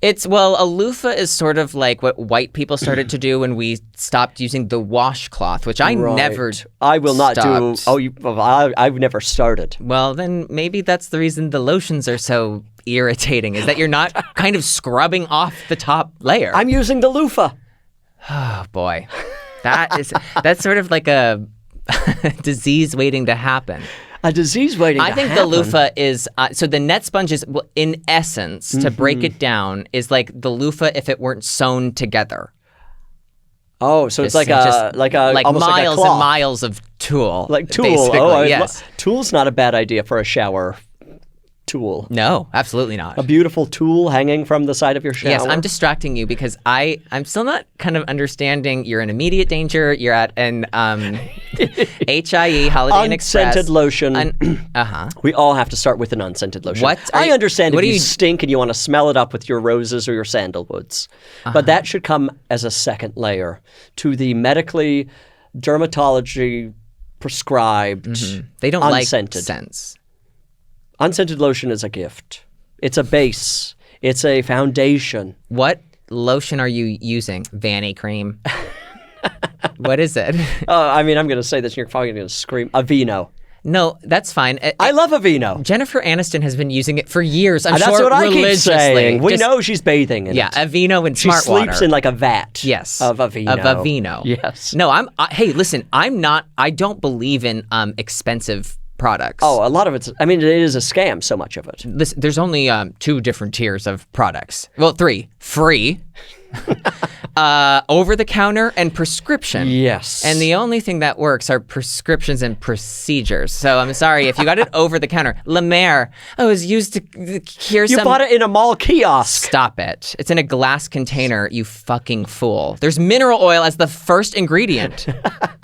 A loofah is sort of like what white people started to do when we stopped using the washcloth, which I never I will not stopped. do. I've never started. Well, then maybe that's the reason the lotions are so irritating, is that you're not kind of scrubbing off the top layer. I'm using the loofah. Oh, boy. That's sort of like a disease waiting to happen. A disease waiting to happen. I think the loofah is, so the net sponge is, in essence, to break it down, is like the loofah if it weren't sewn together. Oh, so it's like almost miles like a cloth. and miles of tulle. Like tulle. Basically, yes. Tulle's not a bad idea for a shower tool. No, absolutely not. A beautiful tool hanging from the side of your shower. Yes, I'm distracting you because I'm still not kind of understanding. You're in immediate danger. You're at an HIE, Holiday Inn Express. Unscented lotion. We all have to start with an unscented lotion. I understand if you stink and you want to smell it up with your roses or your sandalwoods. But that should come as a second layer to the medically, dermatology prescribed They don't unscented. like scents. Unscented lotion is a gift. It's a base. It's a foundation. What lotion are you using? Vanny cream. What is it? I mean, I'm going to say this and you're probably going to scream. Aveeno. No, that's fine. I love Aveeno. Jennifer Aniston has been using it for years. I'm That's sure what I keep religiously. saying. We know she's bathing in it. Aveeno and She smart water. sleeps in like a vat. Yes. Of Aveeno. Of Aveeno. Yes. No, hey, listen, I don't believe in expensive products. Oh, a lot of it is a scam, so much of it. Listen, there's only 2 different tiers of products. Well, 3. Free. Over the counter and prescription. Yes. And the only thing that works are prescriptions and procedures. So I'm sorry if you got it over the counter. La Mer. Oh, it was used to cure You bought it in a mall kiosk. Stop it. It's in a glass container, you fucking fool. There's mineral oil as the first ingredient.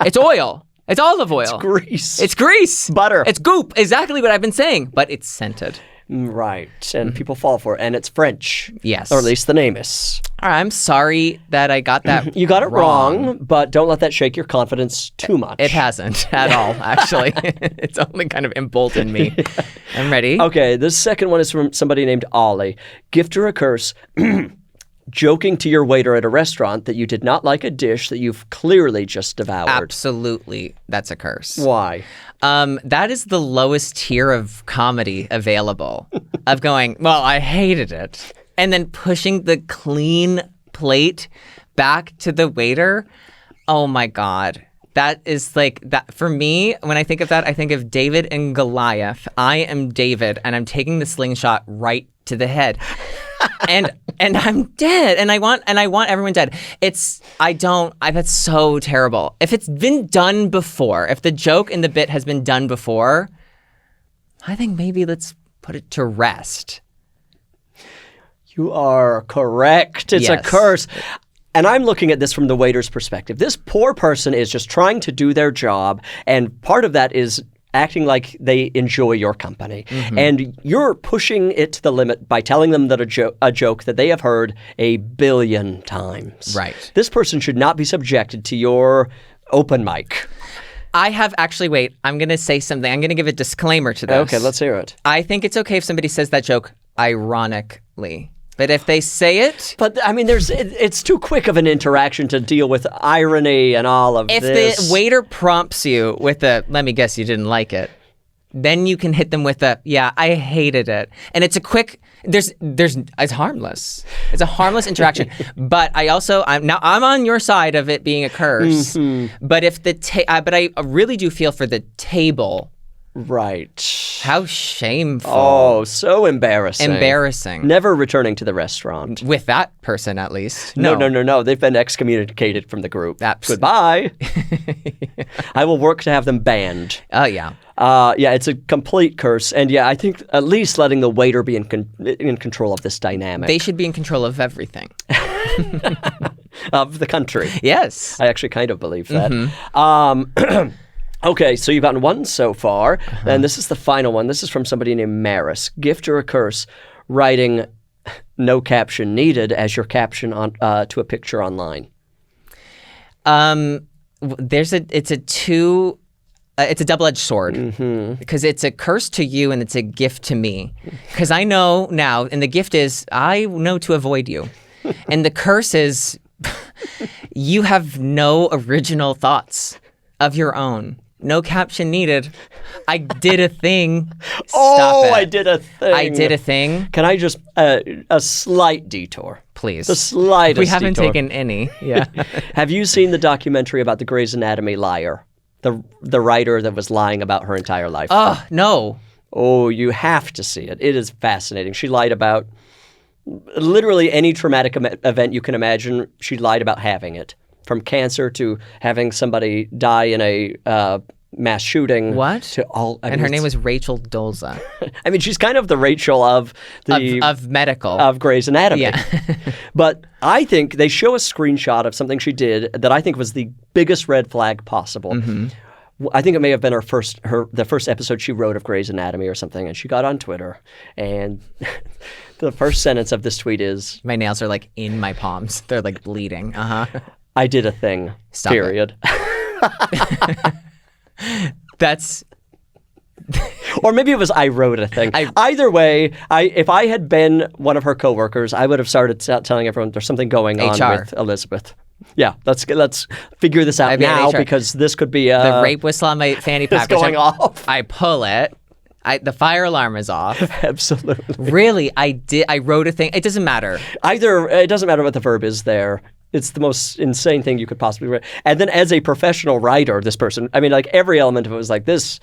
It's oil. It's olive oil. It's grease. It's grease. Butter. It's goop. Exactly what I've been saying. But it's scented. Right. And people fall for it. And it's French. Yes. Or at least the name is. All right, I'm sorry that I got that You got it wrong, but don't let that shake your confidence too much. It hasn't at all, actually. It's only kind of emboldened me. Yeah. I'm ready. Okay, this second one is from somebody named Ollie. Gift or a curse. Joking to your waiter at a restaurant that you did not like a dish that you've clearly just devoured. Absolutely, that's a curse. Why? That is the lowest tier of comedy available. Of going, well, I hated it. And then pushing the clean plate back to the waiter. Oh my God. That is like that for me. When I think of that, I think of David and Goliath. I am David, and I'm taking the slingshot right to the head, and I'm dead. And I want everyone dead. That's so terrible. If it's been done before, if the joke in the bit has been done before, I think maybe let's put it to rest. You are correct. It's a curse. And I'm looking at this from the waiter's perspective. This poor person is just trying to do their job, and part of that is acting like they enjoy your company. Mm-hmm. And you're pushing it to the limit by telling them that a joke that they have heard 1 billion times. Right. This person should not be subjected to your open mic. I have actually, wait, I'm going to say something. I'm going to give a disclaimer to this. Okay, let's hear it. I think it's okay if somebody says that joke ironically. But if they say it... But, I mean, it's too quick of an interaction to deal with irony and all of this. If the waiter prompts you with let me guess you didn't like it, then you can hit them with yeah, I hated it. And it's a quick... It's harmless. It's a harmless interaction. But I'm on your side of it being a curse. Mm-hmm. But if but I really do feel for the table... Right. How shameful. Oh, so embarrassing. Embarrassing. Never returning to the restaurant. With that person, at least. No. They've been excommunicated from the group. Goodbye. I will work to have them banned. Oh, yeah. Yeah, it's a complete curse. And yeah, I think at least letting the waiter be in control of this dynamic. They should be in control of everything. Of the country. Yes. I actually kind of believe that. Mm-hmm. Okay, so you've gotten one so far, and this is the final one. This is from somebody named Maris. Gift or a curse, writing no caption needed as your caption on to a picture online. It's a double-edged sword, because it's a curse to you and it's a gift to me. Because I know now, and the gift is I know to avoid you, and the curse is you have no original thoughts of your own. No caption needed. I did a thing. Stop it. I did a thing. I did a thing. Can I just, a slight detour? Please. The slightest We haven't detour. taken any. Yeah. Have you seen the documentary about the Grey's Anatomy liar? The writer that was lying about her entire life? Oh, no. Oh, you have to see it. It is fascinating. She lied about literally any traumatic event you can imagine. She lied about having it. From cancer to having somebody die in a mass shooting. What? To all. And her name was Rachel Dolezal. I mean, she's kind of the Rachel of medical. Of Grey's Anatomy. Yeah. But I think they show a screenshot of something she did that I think was the biggest red flag possible. Mm-hmm. I think it may have been the first episode she wrote of Grey's Anatomy or something, and she got on Twitter, and the first sentence of this tweet is, "My nails are like in my palms; they're like bleeding." I did a thing. Stop period. That's Or maybe it was I wrote a thing. Either way, if I had been one of her coworkers, I would have started telling everyone there's something going on with Elizabeth. Yeah, let's figure this out now because this could be the rape whistle on my fanny pack going off. I pull it. The fire alarm is off. Absolutely. Really, I wrote a thing. It doesn't matter. It doesn't matter what the verb is there. It's the most insane thing you could possibly write. And then as a professional writer, this person, I mean, like every element of it was like, this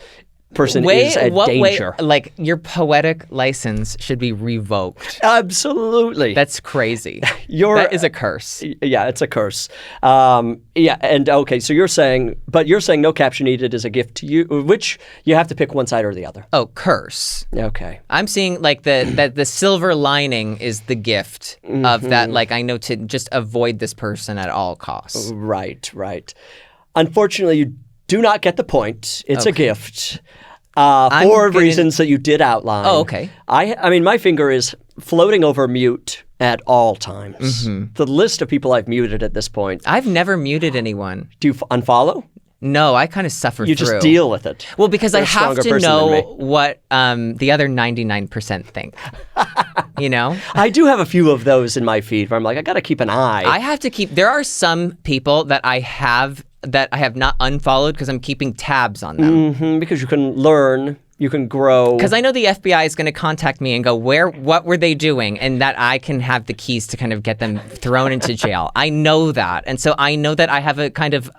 person is a danger. Like your poetic license should be revoked. Absolutely. That's crazy. That is a curse. Yeah, it's a curse. Yeah, and okay, so you're saying no caption needed is a gift to you, which you have to pick one side or the other. Oh, curse. Okay. I'm seeing like the silver lining is the gift of that. Like I know to just avoid this person at all costs. Right. Unfortunately, you do not get the point. It's a gift. For reasons that you did outline. Oh, okay. I mean, my finger is floating over mute at all times. The list of people I've muted at this point. I've never muted anyone. Do you unfollow? No, I kind of suffer through. You just deal with it. Well, because I have to know what the other 99% think. You know? I do have a few of those in my feed where I'm like, I got to keep an eye. I have to keep. There are some people that I have not unfollowed because I'm keeping tabs on them. Because you can learn, you can grow. Because I know the FBI is going to contact me and go, what were they doing? And that I can have the keys to kind of get them thrown into jail. I know that. And so I know that I have a kind of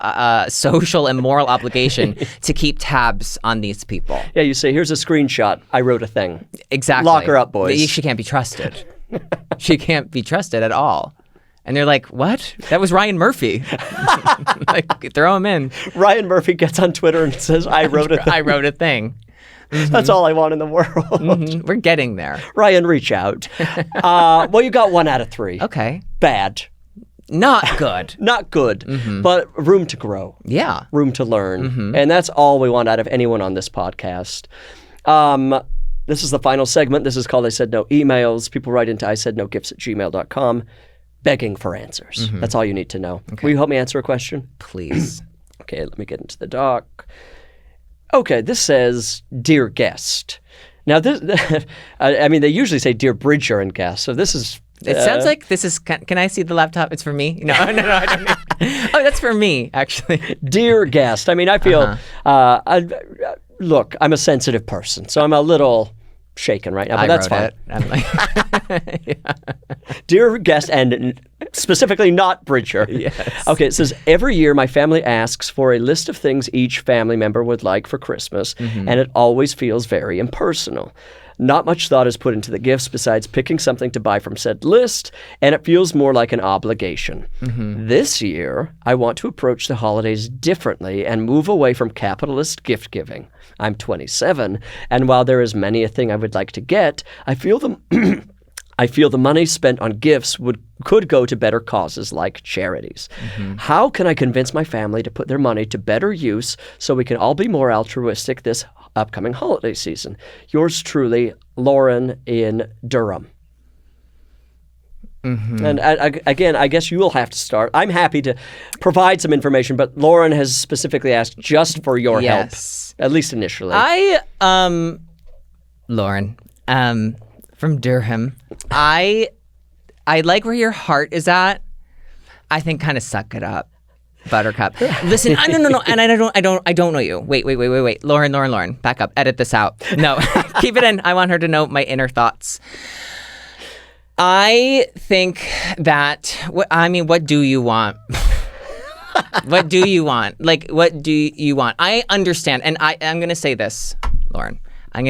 social and moral obligation to keep tabs on these people. Yeah, you say, here's a screenshot. I wrote a thing. Exactly. Lock her up, boys. She can't be trusted. She can't be trusted at all. And they're like, what? That was Ryan Murphy. Like, throw him in. Ryan Murphy gets on Twitter and says, I wrote a thing. I wrote a thing. That's all I want in the world. We're getting there. Ryan, reach out. Well, you got 1 out of 3. Okay. Bad. Not good. Not good, but room to grow. Yeah. Room to learn. And that's all we want out of anyone on this podcast. This is the final segment. This is called I Said No Emails. People write into isaidnogifts@gmail.com. begging for answers. That's all you need to know. Okay. Will you help me answer a question? Please. Okay, let me get into the doc. Okay, this says, Dear Guest. Now, this, I mean, they usually say Dear Bridger and Guest, so this is... It sounds like this is... Can I see the laptop? It's for me? No, I don't need... Oh, that's for me, actually. Dear Guest. I mean, I feel... Look, I'm a sensitive person, so I'm a little... shaken right now, but that's fine. I'm like, yeah. Dear Guest, and specifically not Bridger. Yes. Okay, it says, every year my family asks for a list of things each family member would like for Christmas, and it always feels very impersonal. Not much thought is put into the gifts besides picking something to buy from said list, and it feels more like an obligation. This year, I want to approach the holidays differently and move away from capitalist gift giving. I'm 27, and while there is many a thing I would like to get, I feel the money spent on gifts could go to better causes like charities. How can I convince my family to put their money to better use so we can all be more altruistic this upcoming holiday season? Yours truly, Lauren in Durham. And again, I guess you will have to start. I'm happy to provide some information, but Lauren has specifically asked just for your help, at least initially. Lauren, from Durham, I like where your heart is at. I think kind of suck it up, Buttercup. Listen, no, and I don't know you. Wait. Lauren, back up. Edit this out. No, keep it in. I want her to know my inner thoughts. I think that, what do you want? What do you want? Like, what do you want? I understand, and I'm going to say this, Lauren. I'm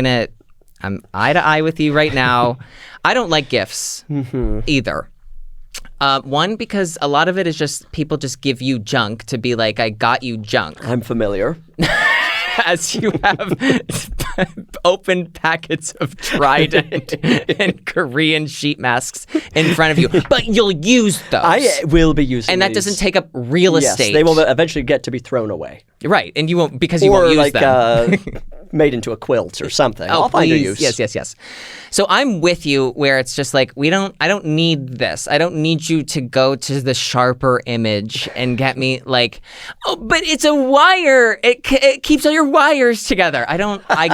eye to eye with you right now. I don't like gifts either. One, because a lot of it is just people just give you junk to be like, I got you junk. I'm familiar. As you have open packets of Trident and Korean sheet masks in front of you. But you'll use those. I will be using And that these. doesn't take up real estate. Yes, they will eventually get to be thrown away. Right, and you won't, because you won't use them. Made into a quilt or something. Oh, I'll find a use. Yes. So I'm with you where it's just like, I don't need this. I don't need you to go to the sharper image and get me like, oh, but it's a wire. It keeps all your wires together. I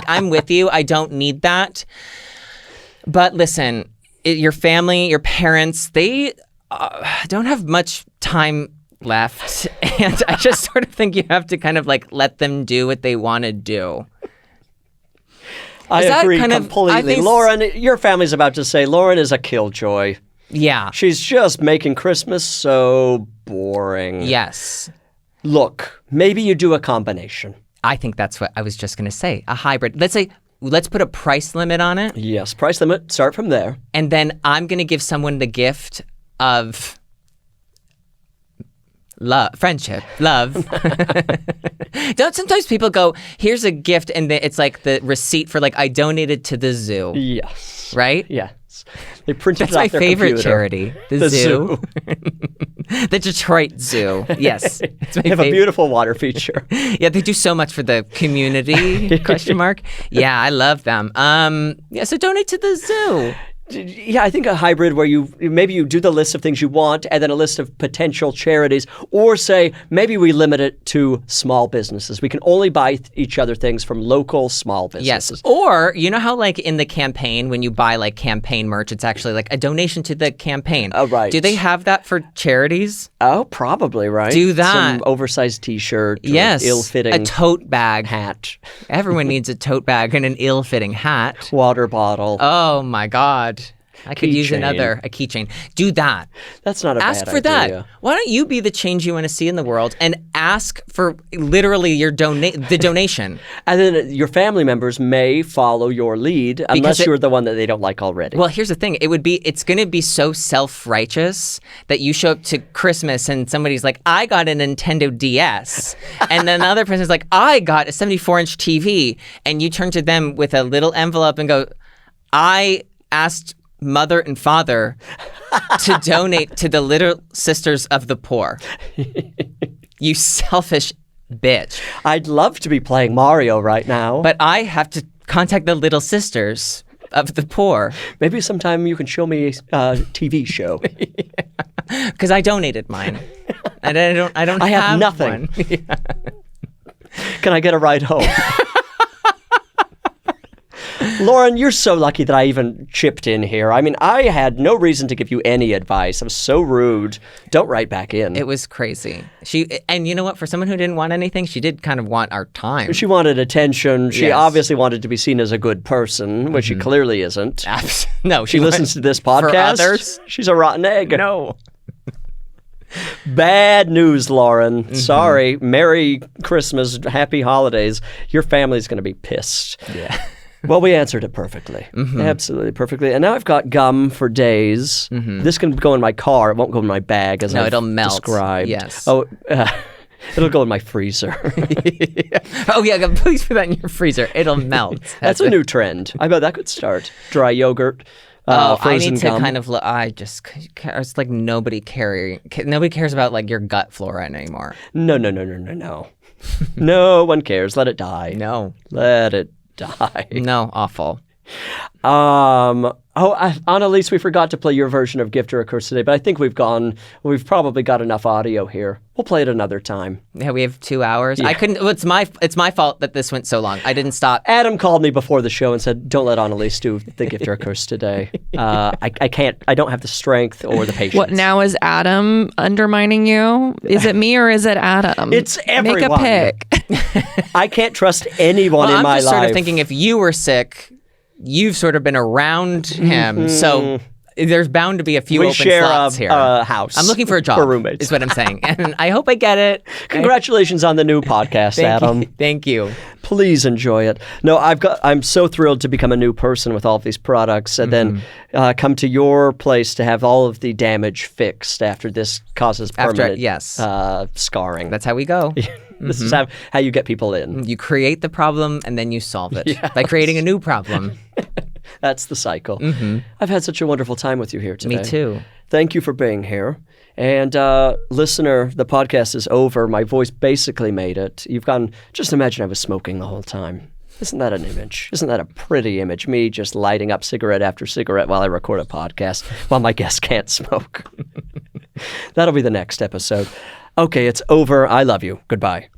I'm with you. I don't need that. But listen, your family, your parents, they don't have much time left. And I just sort of think you have to kind of like let them do what they want to do. I agree completely. Lauren, your family's about to say Lauren is a killjoy. Yeah. She's just making Christmas so boring. Yes. Look, maybe you do a combination. I think that's what I was just going to say. A hybrid. Let's put a price limit on it. Yes, price limit. Start from there. And then I'm going to give someone the gift of friendship, love. Sometimes people go, here's a gift, and it's like the receipt for like, I donated to the zoo. Yes. Right? Yes. They printed That's it off my their favorite computer. charity. The zoo. The Detroit Zoo. Yes. They have a beautiful water feature. Yeah, they do so much for the community, question mark. Yeah, I love them. So donate to the zoo. Yeah, I think a hybrid where you do the list of things you want and then a list of potential charities, or say maybe we limit it to small businesses. We can only buy each other things from local small businesses. Yes. Or you know how like in the campaign when you buy like campaign merch, it's actually like a donation to the campaign. Oh, right. Do they have that for charities? Oh, probably, right? Do that. Some oversized T-shirt. Yes. Ill-fitting. A tote bag. Hat. Everyone needs a tote bag and an ill-fitting hat. Water bottle. Oh my God. I could use a keychain. Do that. That's not a bad idea. Ask for that. Why don't you be the change you want to see in the world and ask for literally the donation? And then your family members may follow your lead unless you're the one that they don't like already. Well, here's the thing. It's going to be so self-righteous that you show up to Christmas and somebody's like, I got a Nintendo DS. And then the other person's like, I got a 74-inch TV. And you turn to them with a little envelope and go, I asked mother and father to donate to the Little Sisters of the Poor. You selfish bitch. I'd love to be playing Mario right now. But I have to contact the Little Sisters of the Poor. Maybe sometime you can show me a TV show. Because I donated mine. And I have nothing. One. Yeah. Can I get a ride home? Lauren, you're so lucky that I even chipped in here. I mean, I had no reason to give you any advice. I was so rude. Don't write back in. It was crazy. And you know what? For someone who didn't want anything, she did kind of want our time. She wanted attention. She obviously wanted to be seen as a good person, which she clearly isn't. No, she listens to this podcast. For others? She's a rotten egg. No. Bad news, Lauren. Mm-hmm. Sorry. Merry Christmas. Happy holidays. Your family's going to be pissed. Yeah. Well, we answered it perfectly. Mm-hmm. Absolutely perfectly. And now I've got gum for days. Mm-hmm. This can go in my car. It won't go in my bag as I've it'll melt. Described. Yes. Oh, it'll go in my freezer. Yeah. Oh, yeah. Please put that in your freezer. It'll melt. That's a new trend. I bet that could start. Dry yogurt. I need to gum. kind of. It's like nobody cares about like your gut flora anymore. No. No one cares. Let it die. No. Let it die. No, awful. Annalise, we forgot to play your version of Gift or a Curse today, but I think we've probably got enough audio here. We'll play it another time. Yeah, we have 2 hours. Yeah. I couldn't. It's my fault that this went so long. I didn't stop. Adam called me before the show and said, "Don't let Annalise do the Gift or a Curse today." I can't. I don't have the strength or the patience. What now? Is Adam undermining you? Is it me or is it Adam? It's everyone. Make a pick. I can't trust anyone in my life. I'm just sort of thinking if you were sick, you've sort of been around him, so there's bound to be a few open slots here. We share a house. I'm looking for a job. For roommates. Is what I'm saying, and I hope I get it. Congratulations on the new podcast, Adam. Thank you. Please enjoy it. No, I'm so thrilled to become a new person with all of these products, and then come to your place to have all of the damage fixed after this causes permanent scarring. That's how we go. This is how you get people in. You create the problem and then you solve it by creating a new problem. That's the cycle. Mm-hmm. I've had such a wonderful time with you here today. Me too. Thank you for being here. And listener, the podcast is over. My voice basically made it. Just imagine I was smoking the whole time. Isn't that an image? Isn't that a pretty image? Me just lighting up cigarette after cigarette while I record a podcast while my guest can't smoke. That'll be the next episode. Okay, it's over. I love you. Goodbye.